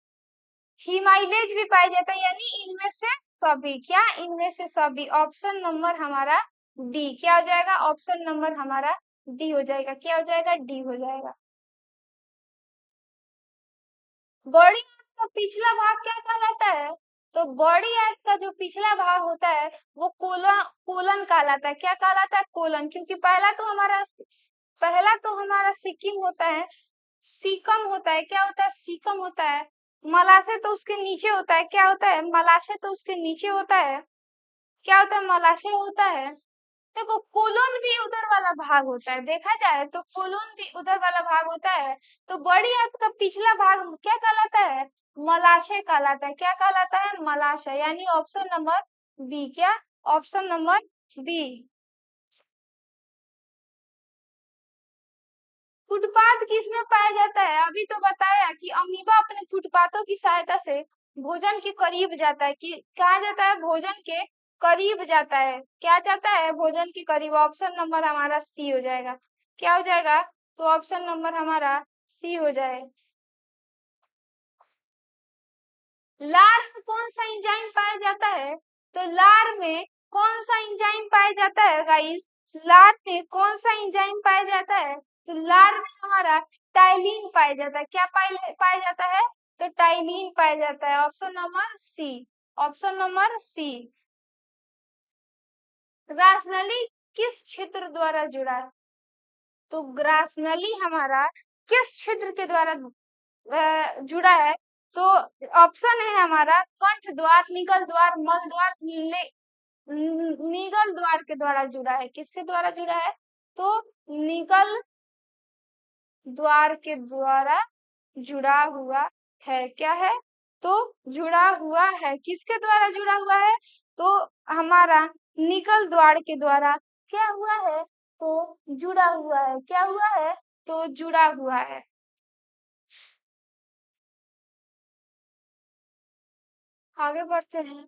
हीमाइलेज भी पाया जाता है। यानी इनमें से सभी। क्या? इनमें से सभी। ऑप्शन नंबर हमारा डी क्या हो जाएगा? ऑप्शन नंबर हमारा डी हो जाएगा। क्या हो जाएगा? डी हो जाएगा। बॉडी का पिछला भाग क्या कहलाता है? तो बॉडी आर्ट का जो पिछला भाग होता है वो कोलन कोलन कहलाता है। क्या कहलाता है? कोलन। क्योंकि पहला तो हमारा सिक्किम होता है, सीकम होता है। क्या होता है? सीकम होता है। मलाशय तो उसके नीचे होता है। क्या होता है? मलाशय तो उसके नीचे होता है। क्या होता है? मलाशय होता है। देखो कोलोन भी उधर वाला भाग होता है। देखा जाए तो कोलोन भी उधर वाला भाग होता है। तो बड़ी आंत का पिछला भाग क्या कहलाता है? मलाशय कहलाता है। क्या कहलाता है? मलाशय। यानी ऑप्शन नंबर बी। क्या? Option number b. फुटपाथ किसमें पाया जाता है? अभी तो बताया कि अमीबा अपने फुटपाथों की सहायता से भोजन के करीब जाता है। कि कहा जाता है? भोजन के करीब जाता है। क्या जाता है? भोजन के करीब। ऑप्शन नंबर हमारा सी हो जाएगा। क्या हो जाएगा? तो ऑप्शन नंबर हमारा सी हो जाए। लार में कौन सा एंजाइम पाया जाता है? तो लार में कौन सा एंजाइम पाया जाता है गाइस? लार में कौन सा एंजाइम पाया जाता है? तो लार में हमारा टाइलिन पाया जाता है। क्या पाया जाता है? तो टाइलिन पाया जाता है। Option number C. Option number C. ग्रासनली किस क्षेत्र द्वारा जुड़ा है? तो ग्रासनली हमारा किस क्षेत्र के द्वारा जुड़ा है? तो ऑप्शन है हमारा कंठ द्वार, निगल द्वार, मल द्वार, निगल द्वार के द्वारा जुड़ा है। किसके द्वारा जुड़ा है? तो निगल द्वार के द्वारा जुड़ा हुआ है। क्या है? तो जुड़ा हुआ है। किसके द्वारा जुड़ा हुआ है? तो हमारा निगल द्वार के द्वारा क्या हुआ है? तो जुड़ा हुआ है। क्या हुआ है? तो जुड़ा हुआ है। आगे बढ़ते हैं।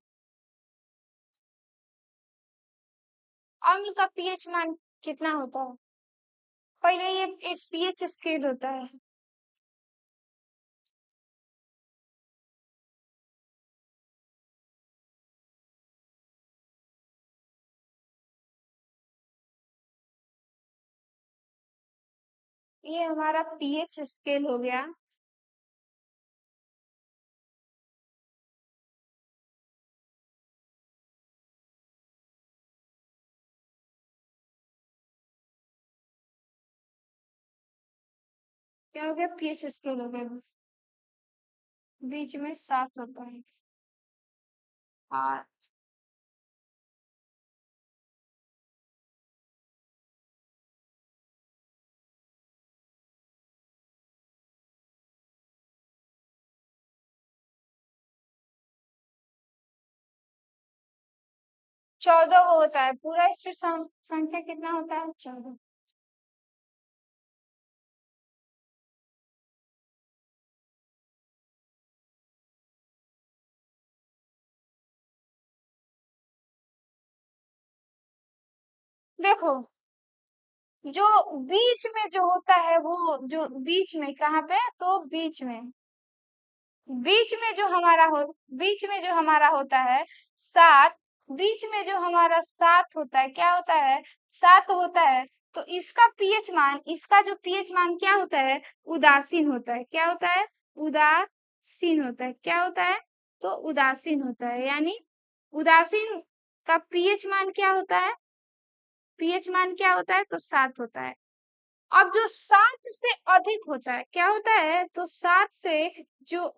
अम्ल का पीएच मान कितना होता है? पहले ये एक पीएच स्केल होता है। ये हमारा पीएच स्केल हो गया। क्या हो गया? पीएच स्केल हो गया। बीच में 7 होता है। और 14 को होता है। पूरा इस पे संख्या कितना होता है? 14। देखो, जो बीच में जो होता है वो जो बीच में कहाँ पे, तो बीच में जो हमारा हो बीच में जो हमारा होता है सात, बीच में जो हमारा सात होता है, क्या होता है, सात होता है। तो इसका पीएच मान, इसका जो पीएच मान क्या होता है, उदासीन होता है। क्या होता है, उदासीन होता है। क्या होता है, तो उदासीन होता है। यानी उदासीन का पीएच मान क्या होता है, पीएच मान क्या होता है, तो सात होता है। अब जो सात से अधिक होता है, क्या होता है, तो सात से जो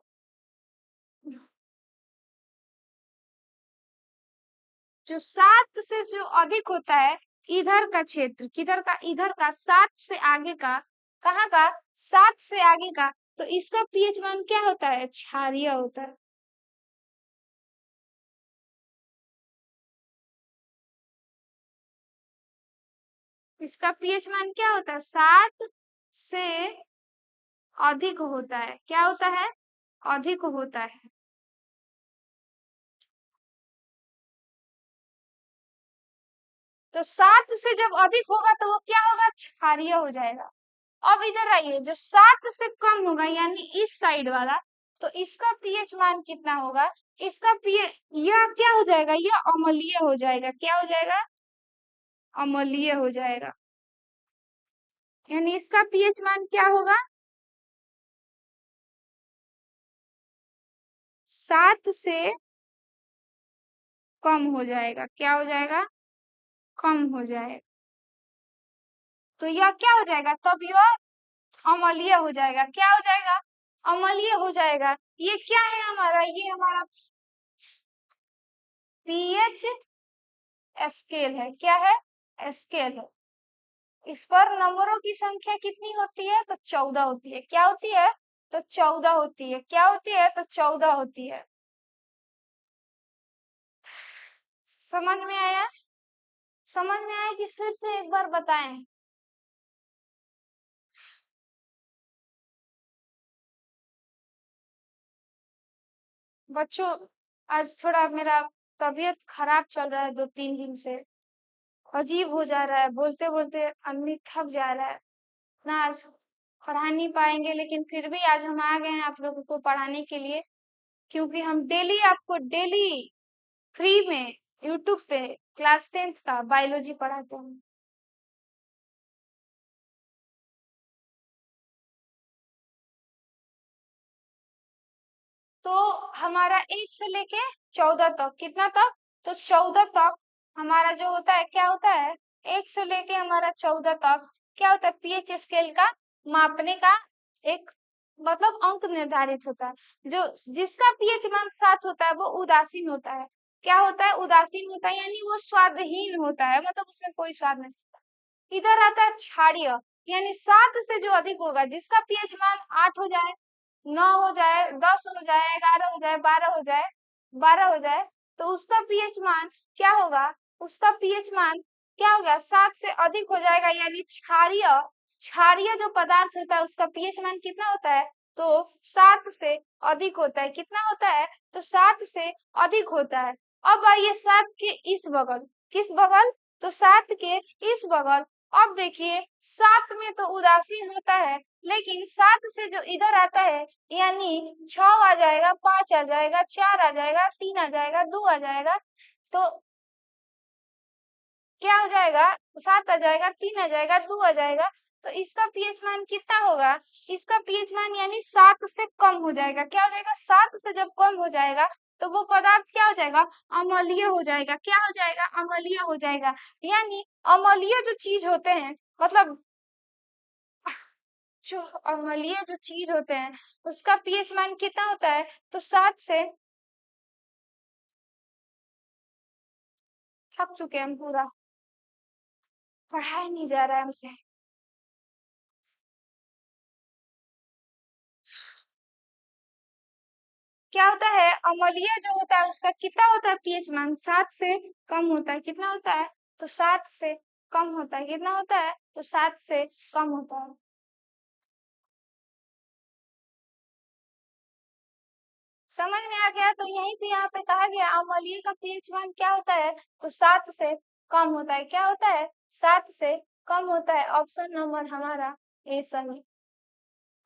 जो सात से जो अधिक होता है, इधर का क्षेत्र, किधर का, इधर का, सात से आगे का, कहाँ का, सात से आगे का, तो इसका पीएच मान क्या होता है, क्षारीय होता है। इसका पीएच मान क्या होता है, सात से अधिक होता है। क्या होता है, अधिक होता है। तो सात से जब अधिक होगा तो वो क्या होगा, क्षारीय हो जाएगा। अब इधर आइए, जो सात से कम होगा यानी इस साइड वाला, तो इसका पीएच मान कितना होगा, इसका पीएच, यह क्या हो जाएगा, यह अम्लीय हो जाएगा। क्या हो जाएगा, अम्लीय हो जाएगा। यानी इसका पीएच मान क्या होगा, सात से कम हो जाएगा। क्या हो जाएगा, कम हो जाएगा। तो यह क्या हो जाएगा, तब यह अम्लीय हो जाएगा। क्या हो जाएगा, अम्लीय हो जाएगा। ये क्या है हमारा, ये हमारा पीएच स्केल है। क्या है, स्केल है। इस पर नंबरों की संख्या कितनी होती है, तो 14 होती है। क्या होती है, तो 14 होती है। क्या होती है, तो 14 होती है। समझ में आया, समझ में आया कि फिर से एक बार बताएं। बच्चों, आज थोड़ा मेरा तबीयत खराब चल रहा है, 2-3 दिन से अजीब हो जा रहा है, बोलते बोलते आदमी थक जा रहा है ना। आज पढ़ा नहीं पाएंगे, लेकिन फिर भी आज हम आ गए हैं आप लोगों को पढ़ाने के लिए, क्योंकि हम डेली आपको डेली फ्री में यूट्यूब पे क्लास 10th का बायोलॉजी पढ़ाते हैं। तो हमारा 1 से लेके 14 तक, कितना तक, तो 14 तक हमारा जो होता है, क्या होता है, 1 से लेके हमारा 14 तक क्या होता है, पीएच स्केल का मापने का एक मतलब अंक निर्धारित होता है। जो जिसका पीएच मान 7 होता है वो उदासीन होता है। क्या होता है, उदासीन होता है, यानी वो स्वादहीन होता है, मतलब उसमें कोई स्वाद नहीं। इधर आता है क्षारीय, यानी 7 से जो अधिक होगा, जिसका पीएच मान 8 हो जाए, 9 हो जाए, 10 हो जाए, 11 हो जाए, 12 हो जाए, 12 हो जाए, तो उसका पीएच मान क्या होगा, उसका पीएच मान क्या होगा, 7 से अधिक हो जाएगा। यानी क्षारीय, क्षारीय जो पदार्थ होता है उसका पीएच मान कितना होता है, तो 7 से अधिक होता है। कितना होता है, तो 7 से अधिक होता है। अब आइए 7 के इस बगल, किस बगल, तो 7 के इस बगल। अब देखिए 7 में तो उदासीन होता है, लेकिन 7 से जो इधर आता है, यानी 6 आ जाएगा, 5 आ जाएगा, 4 आ जाएगा, 3 आ जाएगा, 2 आ जाएगा, तो क्या हो जाएगा, 7 आ जाएगा, 3 आ जाएगा, 2 आ जाएगा, तो इसका पीएच मान कितना होगा, इसका पीएच मान यानी 7 से कम हो जाएगा। क्या हो जाएगा, 7 से जब कम हो जाएगा तो वो पदार्थ क्या हो जाएगा, अम्लीय हो जाएगा। क्या हो जाएगा, अम्लीय हो जाएगा। यानी अम्लीय जो चीज होते हैं, मतलब जो अम्लीय जो चीज होते हैं उसका पीएच मान कितना होता है, तो 7 से, थक चुके हैं हम पूरा, पढ़ाया नहीं जा रहा है हमसे। क्या होता है, अम्लीय जो होता है उसका कितना होता है पीएच मान, 7 से कम होता है। कितना होता है, तो 7 से कम होता है। कितना होता है, तो 7 से कम होता है। समझ में आ गया, तो यहीं पे यहाँ पे कहा गया अम्लीय का पीएच मान क्या होता है, तो 7 से कम होता है। क्या होता है, 7 से कम होता है। ऑप्शन नंबर हमारा ए सही।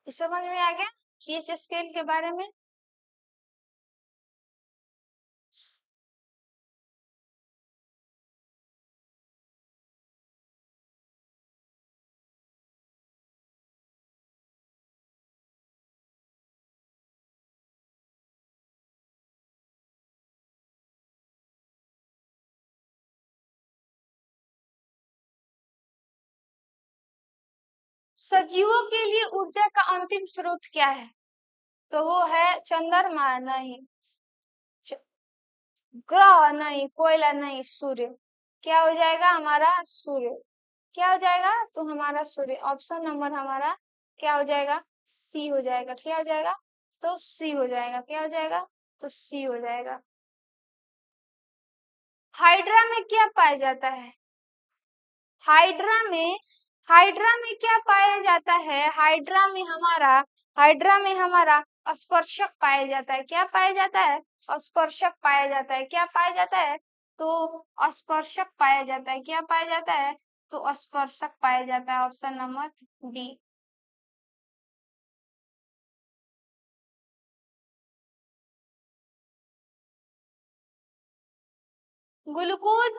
इस समझ में आ गया किस स्केल के बारे में। सजीवों के लिए ऊर्जा का अंतिम स्रोत क्या है? तो वो है चंद्रमा नहीं, ग्रह नहीं, कोयला नहीं, सूर्य। क्या हो जाएगा हमारा? सूर्य। क्या हो जाएगा? तो हमारा सूर्य। ऑप्शन नंबर हमारा क्या हो जाएगा? सी हो जाएगा। क्या हो जाएगा? तो सी हो जाएगा। क्या हो जाएगा? तो सी हो जाएगा। हाइड्रा में क्या पाया जाता है? हाइड्रा में हाइड्रा में क्या पाया जाता है? हाइड्रा में हमारा स्पर्शक पाया जाता है। क्या पाया जाता है? स्पर्शक पाया जाता है। क्या पाया जाता है? तो स्पर्शक पाया जाता है। क्या पाया जाता है? तो स्पर्शक पाया जाता है। Option number D. ग्लूकोज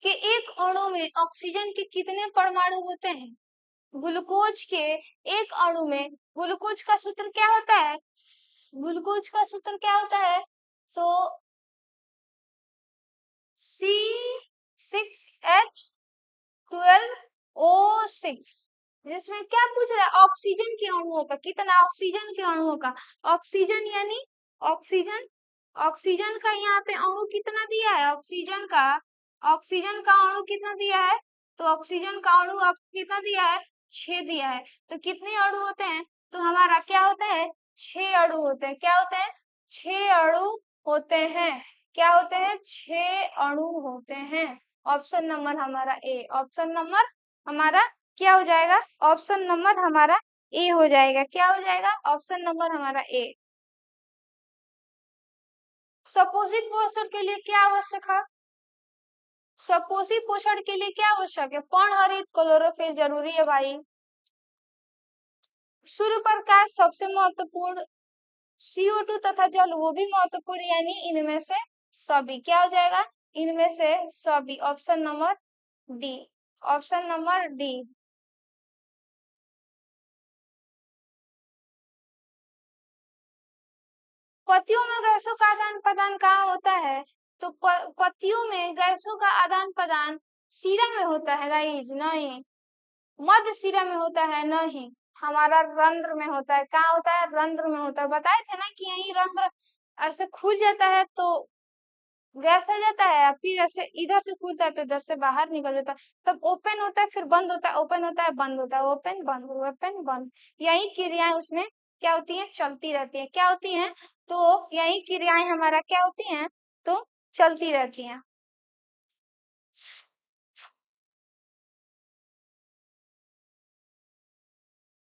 के एक अणु में ऑक्सीजन के कितने परमाणु होते हैं? ग्लूकोज के एक अणु में ग्लूकोज का सूत्र क्या होता है? ग्लूकोज का सूत्र क्या होता है? तो C6H12O6। जिसमें क्या पूछ रहा है? ऑक्सीजन के अणुओं का कितना? ऑक्सीजन के अणुओं का। ऑक्सीजन यानी ऑक्सीजन। ऑक्सीजन का यहाँ पे अणु कितना दिया है? ऑक्सीजन का अणु कितना दिया है? तो ऑक्सीजन का अणु आपको कितना दिया है? 6 दिया है। तो कितने अणु होते हैं? तो हमारा क्या होता है? 6 अणु होते हैं। क्या होते हैं? 6 अणु होते हैं। क्या होते हैं? 6 अणु होते हैं। ऑप्शन नंबर हमारा ए। ऑप्शन नंबर हमारा क्या हो जाएगा? ऑप्शन नंबर हमारा ए हो जाएगा। क्या हो जाएगा? ऑप्शन नंबर हमारा ए। सपोषित पोषण के लिए क्या आवश्यक है? सपोषित पोषण के लिए क्या आवश्यक है? पर्णहरित क्लोरोफिल जरूरी है भाई। सूर्य प्रकाश सबसे महत्वपूर्ण, CO2 तथा जल वो भी महत्वपूर्ण, यानी इनमें से सभी। क्या हो जाएगा? इनमें से सभी। Option number D. Option number D. पतियों में गैसों का आदान प्रदान कहाँ होता है? तो पतियों में गैसों का आदान प्रदान सीरा में होता है गाइज? नहीं। मध्य सिरा में होता है? नहीं। हमारा रंध्र में होता है। कहाँ होता है? रंध्र में होता है। बताए थे ना कि यही रंध्र ऐसे खुल जाता है तो गैस आ जाता है, फिर ऐसे इधर से खुलता है तो इधर से बाहर निकल जाता है। तब ओपन होता है, फिर बंद होता है, ओपन होता है, बंद होता है, ओपन बंद, ओपन बंद। यही क्रियाएं उसमें क्या होती है? चलती रहती है। क्या होती है? तो यही क्रियाएं हमारा क्या होती हैं? तो चलती रहती हैं।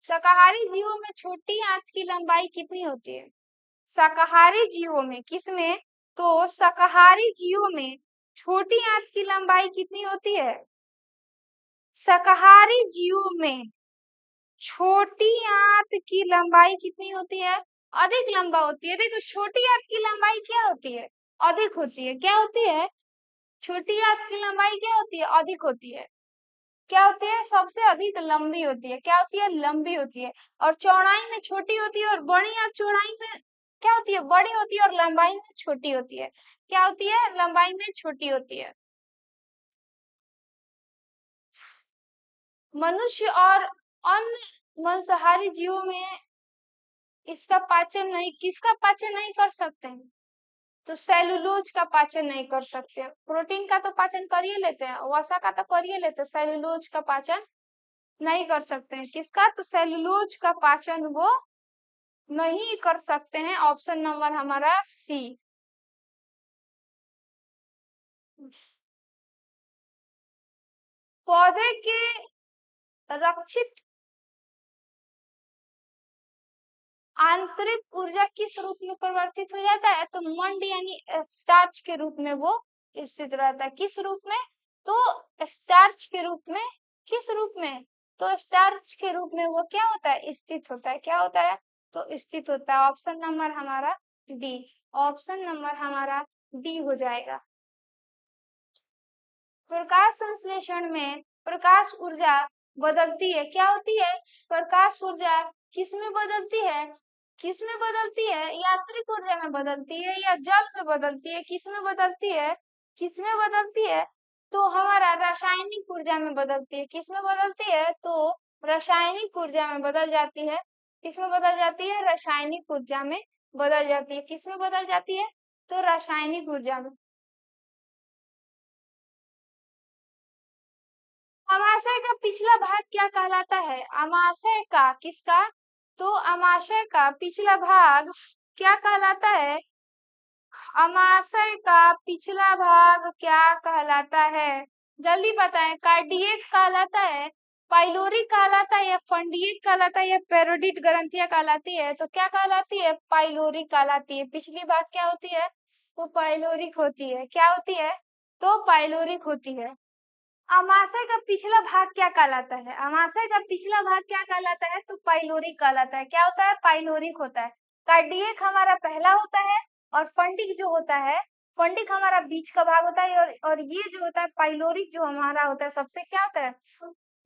शाकाहारी जीवों में छोटी आंत की लंबाई कितनी होती है? शाकाहारी जीवों में, किसमें? तो शाकाहारी जीवों में छोटी आंत की लंबाई कितनी होती है? शाकाहारी जीवों में छोटी आंत की लंबाई कितनी होती है? अधिक लंबा होती है। देखो छोटी आंत की लंबाई क्या होती है? अधिक होती है। क्या होती है? छोटी आंत की लंबाई क्या होती है? अधिक होती है। क्या होती है? सबसे अधिक लंबी होती है। क्या होती है? लंबी होती है। और चौड़ाई में छोटी होती है। और बड़ी आंत चौड़ाई में क्या होती है? बड़ी होती है। और लंबाई में छोटी होती है। क्या होती है? लंबाई में छोटी होती है। मनुष्य और अन्य मांसाहारी जीवों में इसका पाचन नहीं, किसका पाचन नहीं कर सकते हैं? तो सेलुलोज का पाचन नहीं कर सकते। प्रोटीन का तो पाचन कर ही लेते हैं, वसा का तो कर ही लेते हैं, सेलुलोज का पाचन नहीं कर सकते हैं। किसका? तो सेलुलोज का पाचन वो नहीं कर सकते हैं। ऑप्शन नंबर हमारा सी। पौधे के रक्षित आंतरिक ऊर्जा किस रूप में परिवर्तित हो जाता है? तो मंड यानी स्टार्च के रूप में वो स्थित रहता है। किस रूप में? तो स्टार्च के रूप में, किस रूप में, तो स्टार्च के रूप में वो क्या होता है, स्थित होता है, क्या होता है, तो स्थित होता है। ऑप्शन नंबर हमारा डी, ऑप्शन नंबर हमारा डी हो जाएगा। प्रकाश संश्लेषण में प्रकाश ऊर्जा बदलती है, क्या होती है, प्रकाश ऊर्जा किस में बदलती है, किस में बदलती है, यांत्रिक ऊर्जा में बदलती है या जल में बदलती है, किस में बदलती है, किस में बदलती है, तो हमारा रासायनिक ऊर्जा में बदलती है, किस में बदलती है, तो रासायनिक ऊर्जा में बदल जाती है, किस में बदल जाती है, रासायनिक ऊर्जा में बदल जाती है, किस में बदल जाती है, तो रासायनिक ऊर्जा में। अमाशय का पिछला भाग क्या कहलाता है, अमाशय का, किसका, तो अमाशय का पिछला भाग क्या कहलाता है, अमाशय का पिछला भाग क्या कहलाता है, जल्दी बताएं, कार्डियक कहलाता है, पाइलोरिक कहलाता है या फंडियक कहलाता है या पेरोडिट ग्रंथियां कहलाती है, तो क्या कहलाती है, पाइलोरिक कहलाती है। पिछली भाग क्या होती है, तो पाइलोरिक होती है, क्या होती है, तो पाइलोरिक होती है। अमाशय का पिछला भाग क्या कहलाता है, अमाशय का पिछला भाग क्या कहलाता है, तो पाइलोरिक कहलाता है, क्या होता है, पाइलोरिक होता है। कार्डियक हमारा पहला होता है और फंडिक जो होता है, फंडिक हमारा बीच का भाग होता है, और ये जो होता है पाइलोरिक जो हमारा होता है सबसे क्या होता है,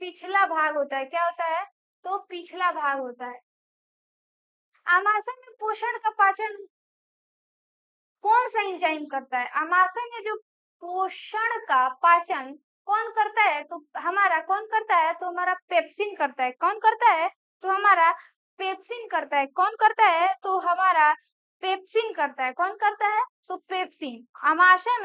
पिछला भाग होता है, क्या होता है, तो पिछला भाग होता है। अमाशय में पोषण का पाचन कौन सा एंजाइम करता है, अमाशय में जो पोषण का पाचन कौन करता है, तो हमारा कौन करता है, तो हमारा पेप्सिन करता है, कौन करता है, तो हमारा पेप्सिन करता है, कौन करता है, तो हमारा पेप्सिन करता है, कौन करता है, तो पेप्सिन। अमाशय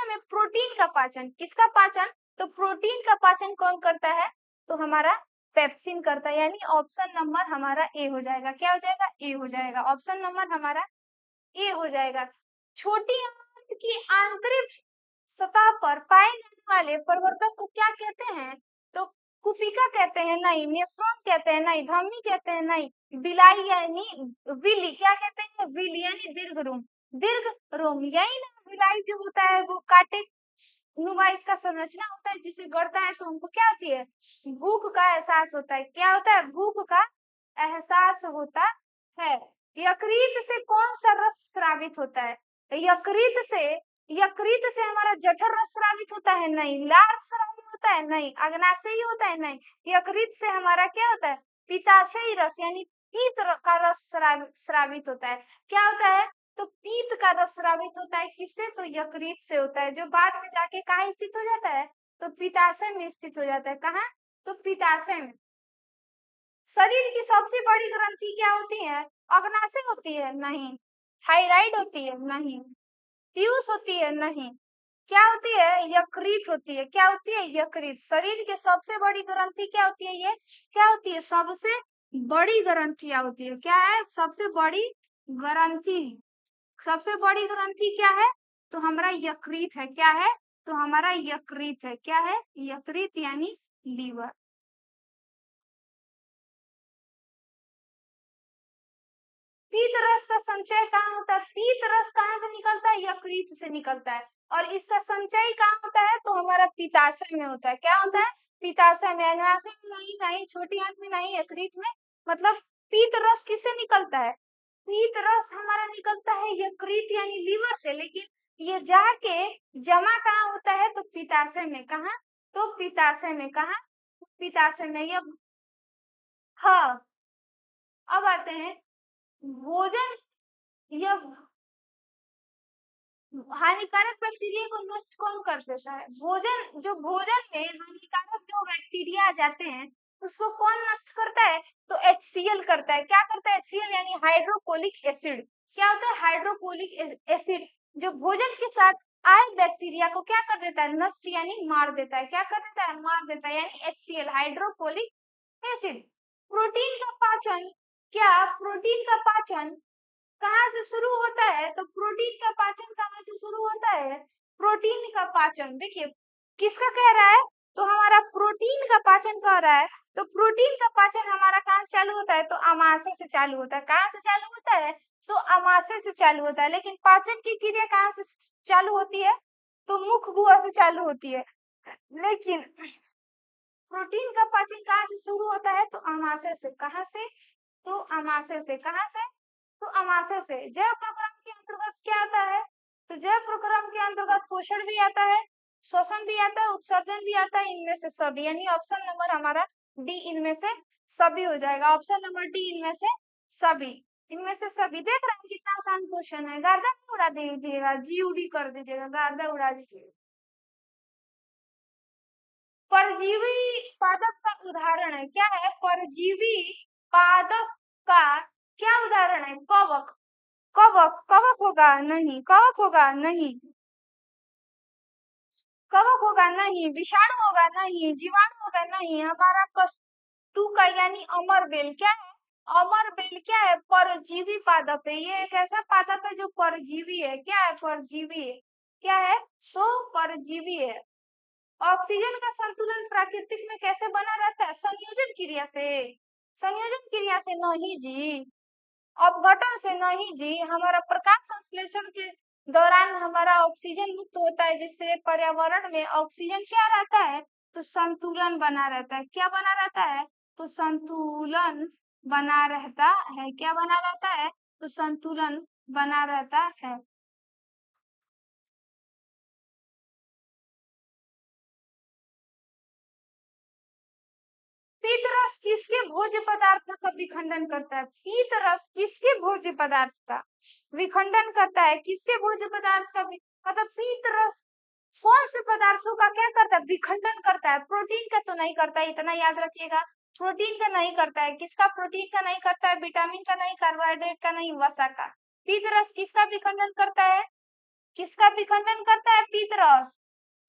में प्रोटीन का पाचन, किसका पाचन, तो प्रोटीन का पाचन कौन करता है, तो हमारा पेप्सिन करता है, यानी ऑप्शन नंबर हमारा ए हो जाएगा, क्या हो जाएगा, ए हो जाएगा, ऑप्शन नंबर हमारा ए हो जाएगा। छोटी आंत की आंतरिक सतह पर पाए जाने वाले प्रवर्तक को क्या कहते हैं, तो कुपिका कहते हैं, नहीं नेफ्रॉन कहते हैं, नहीं धमनी कहते हैं, नहीं बिलाई यानी विली, क्या कहते हैं, विली यानी दीर्घ रोम, दीर्घ रोम, यही ना बिलाई जो होता है वो कांटे नुमा इसका संरचना होता है, जिसे गढ़ता है तो हमको क्या होती है, भूख का एहसास होता है, क्या होता है, भूख का एहसास होता है। यकृत से कौन सा रस स्रावित होता है, यकृत से हमारा जठर रस स्रावित होता है, नहीं लार स्रावित होता है, नहीं अग्नाशयी होता है, नहीं यकृत से हमारा क्या होता है, पित्ताशयी रस यानी पीत का रस स्रावित होता है, क्या होता है, तो पीत का रस स्रावित होता है, किससे, तो यकृत से होता है, जो बाद में जाके कहाँ स्थित हो जाता है, तो पित्ताशय में स्थित हो जाता है, कहाँ, तो पित्ताशय में। शरीर की सबसे बड़ी ग्रंथि क्या होती है, अग्नाशय होती है, नहीं थायराइड होती है, नहीं पीयूष होती है, नहीं क्या होती है, यकृत होती है, क्या होती है, यकृत। शरीर के सबसे बड़ी ग्रंथि क्या होती है, ये क्या होती है, सबसे बड़ी ग्रंथियां होती है, क्या है, सबसे बड़ी ग्रंथि, सबसे बड़ी ग्रंथि क्या है, तो हमारा यकृत है, क्या है, तो हमारा यकृत है, क्या है, यकृत यानी लीवर। पीत रस का संचय कहाँ होता है, पीत रस कहाँ से निकलता है, यकृत से निकलता है, और इसका संचय कहाँ होता है, तो हमारा पित्ताशय में होता है, क्या होता है, पित्ताशय में, अग्नाशय में नहीं, नहीं छोटी आंत में नहीं, यकृत में। मतलब पीत रस किससे निकलता है, पीत रस हमारा निकलता है यकृत यानी लीवर से, लेकिन ये जाके जमा कहाँ होता है, तो पित्ताशय में, कहाँ, तो पित्ताशय में, कहाँ, पित्ताशय में। ये हाँ, अब आते हैं भोजन, यह हानिकारक बैक्टीरिया को नष्ट कौन कर देता है, भोजन, जो भोजन में हानिकारक जो बैक्टीरिया आ जाते हैं उसको कौन नष्ट करता है, तो HCl करता है, क्या करता है, HCl यानी हाइड्रोक्लोरिक एसिड, क्या होता है, हाइड्रोक्लोरिक एसिड, जो भोजन के साथ आए बैक्टीरिया को क्या कर देता है, नष्ट यानी मार देता है, क्या कर देता है, मार देता है, यानी HCl हाइड्रोक्लोरिक एसिड। प्रोटीन का पाचन, क्या प्रोटीन का पाचन कहाँ से शुरू होता है, तो प्रोटीन का पाचन कहाँ से शुरू होता है, प्रोटीन का पाचन देखिए किसका कह रहा है, तो हमारा प्रोटीन का पाचन कह रहा है, तो प्रोटीन का पाचन हमारा कहाँ से चालू होता है, तो अमाशय से चालू होता है, कहाँ से चालू होता है, तो अमाशय से चालू होता है, लेकिन पाचन की क्रिया कहाँ से चालू होती है, तो मुख गुहा से चालू होती है। लेकिन प्रोटीन का पाचन कहाँ से शुरू होता है? तो अमाशय से। कहाँ से? तो अमाशय से। कहाँ से? तो अमाशय से। जैव प्रक्रम के अंतर्गत क्या आता है? तो जैव प्रक्रम के अंतर्गत पोषण भी आता है, श्वसन भी आता है, उत्सर्जन भी आता है, इनमें से सभी, यानी ऑप्शन नंबर हमारा डी इनमें से सभी हो जाएगा। ऑप्शन नंबर डी इनमें से सभी। इनमें से सभी। देख रहे हैं कितना आसान क्वेश्चन है। गर्दन नहीं उड़ा दीजिएगा, जी उड़ी कर दीजिएगा, गर्दन उड़ा दीजिएगा। परजीवी पादप का उदाहरण है, क्या है? परजीवी पादप का क्या उदाहरण है? कवक। कवक। कवक होगा? नहीं। कवक होगा? नहीं। कवक होगा? नहीं। विषाणु होगा? नहीं। जीवाणु होगा? नहीं। हमारा कस्तु का यानी अमरबेल क्या है? अमरबेल क्या है? परजीवी पादप है। ये एक ऐसा पादप है जो परजीवी है। क्या है? परजीवी है। क्या है? तो परजीवी है। ऑक्सीजन का संतुलन प्राकृतिक में कैसे बना रहता है? संयोजन क्रिया से। संयोजन क्रिया से नहीं जी, अपघटन से नहीं जी। हमारा प्रकाश संश्लेषण के दौरान हमारा ऑक्सीजन मुक्त होता है, जिससे पर्यावरण में ऑक्सीजन क्या रहता है? तो संतुलन बना रहता है। क्या बना रहता है? तो संतुलन बना रहता है। क्या बना रहता है? तो संतुलन बना रहता है। पीत रस किसके भोज्य पदार्थ का विखंडन करता है? पीत रस किसके भोज्य पदार्थ का विखंडन करता है? किसके भोज्य पदार्थ का मतलब पीत रस कौन से पदार्थों का क्या करता है? विखंडन करता है। प्रोटीन का तो नहीं करता है, इतना याद रखिएगा। प्रोटीन का नहीं करता है। किसका प्रोटीन का नहीं करता है? विटामिन का नहीं, कार्बोहाइड्रेट का नहीं, वसा का। पीत रस किसका विखंडन करता है? किसका विखंडन करता है? पीत रस।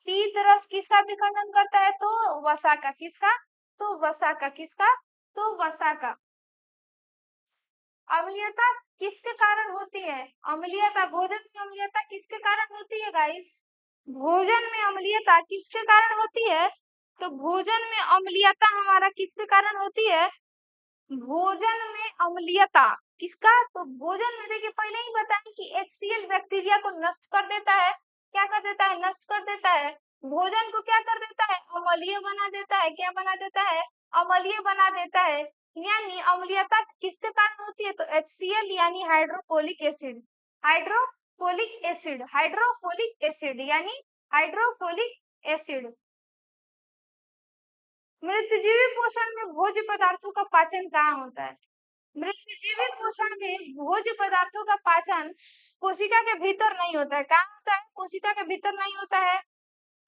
पीत रस किसका विखंडन करता है? तो वसा का। किसका? तो वसा का। किसका? तो वसा का। अम्लीयता किसके कारण होती है? अम्लीयता, भोजन में अम्लीयता किसके कारण होती है गाइस? भोजन में अम्लीयता किसके कारण होती है? तो भोजन में अम्लीयता हमारा किसके कारण होती है? भोजन में अम्लीयता किसका? तो भोजन में देखिए पहले ही बताएं कि HCl बैक्टीरिया को नष्ट कर देता है। क्या कर देता है? नष्ट कर देता है। भोजन को क्या कर देता है? अम्लीय बना देता है। क्या बना देता है? अम्लीय बना देता है। यानी अम्लीयता किसके कारण होती है? तो HCl यानी hydrochloric acid. Hydrochloric acid. Hydrochloric acid यानी हाइड्रोक्लोरिक एसिड। मृतजीवी पोषण में भोज्य पदार्थों का पाचन कहाँ होता है? मृतजीवी पोषण में भोज्य पदार्थों का पाचन कोशिका के भीतर नहीं होता है। कहाँ होता है? कोशिका के भीतर नहीं होता है।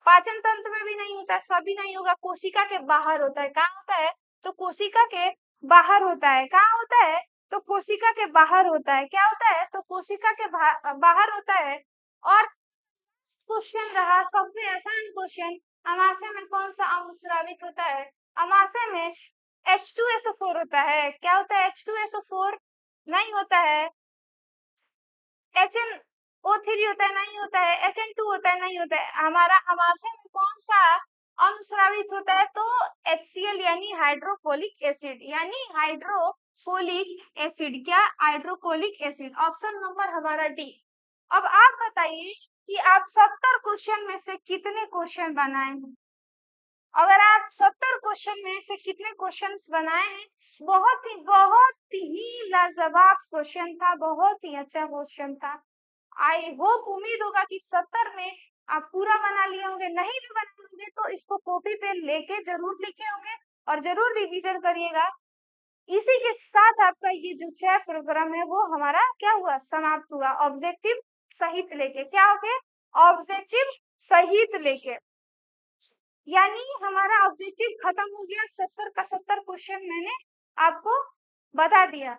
पाचन तंत्र में भी नहीं होता है, सभी नहीं होगा। कोशिका के बाहर होता है। कहाँ होता है? तो कोशिका के बाहर होता है। कहाँ होता है? तो कोशिका के बाहर होता है। क्या होता है? तो कोशिका के बाहर होता है। और क्वेश्चन रहा सबसे आसान क्वेश्चन, अमाशय में कौन सा अम्ल स्रावित होता है? अमाशय में H2SO4 होता है। क्या होता है? H2SO4 नहीं होता है। HNO3 होता है? नहीं होता है। HN2 होता है? नहीं होता है। हमारा अमाशय में कौन सा अम्ल स्रावित होता है? तो HCl यानी हाइड्रोक्लोरिक एसिड। यानी हाइड्रोक्लोरिक एसिड। क्या? Hydrochloric acid. ऑप्शन नंबर हमारा डी। अब आप बताइए कि आप 70 क्वेश्चन में से कितने क्वेश्चन बनाए हैं? अगर आप 70 क्वेश्चन में से कितने क्वेश्चंस बनाए हैं? बहुत ही लाजवाब क्वेश्चन था, बहुत ही अच्छा क्वेश्चन था। आई होप, उम्मीद होगा कि 70 में आप पूरा बना लिए होंगे। नहीं भी बनाए होंगे तो इसको कॉपी पे लेके जरूर लिखे होंगे और जरूर रिवीजन करिएगा। इसी के साथ आपका ये जो 6 प्रोग्राम है वो हमारा क्या हुआ? समाप्त हुआ। ऑब्जेक्टिव सहित लेके। क्या हो गए? ऑब्जेक्टिव सहित लेके। यानी हमारा ऑब्जेक्टिव खत्म हो गया। 70 का 70 क्वेश्चन मैंने आपको बता दिया।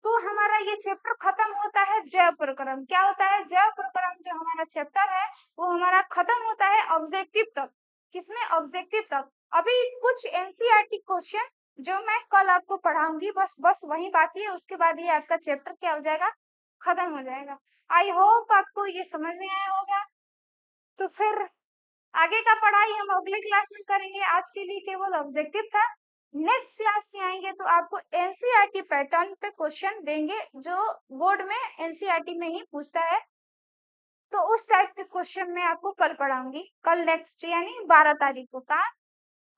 तो हमारा ये चैप्टर खत्म होता है। जैव प्रक्रम क्या होता है? जैव प्रक्रम जो हमारा चैप्टर है वो हमारा खत्म होता है ऑब्जेक्टिव तक। किसमें? ऑब्जेक्टिव तक। अभी कुछ एनसीईआरटी क्वेश्चन जो मैं कल आपको पढ़ाऊंगी, बस वही बाकी है। उसके बाद ये आपका चैप्टर क्या हो जाएगा? खत्म हो जाएगा। आई होप आपको ये समझ में आया होगा। तो फिर आगे का पढ़ाई हम अगले क्लास में करेंगे। आज के लिए केवल ऑब्जेक्टिव था। नेक्स्ट क्लास में आएंगे तो आपको एनसीईआरटी पैटर्न पे क्वेश्चन देंगे जो बोर्ड में एनसीईआरटी में ही पूछता है। तो उस टाइप के क्वेश्चन मैं आपको कल पढ़ाऊंगी, कल नेक्स्ट यानी 12 तारीख को। कहा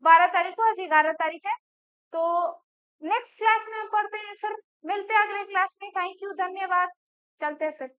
12 तारीख को, आज 11 तारीख है। तो नेक्स्ट क्लास में हम पढ़ते हैं, फिर मिलते हैं अगले क्लास में। थैंक यू, धन्यवाद। चलते हैं फिर।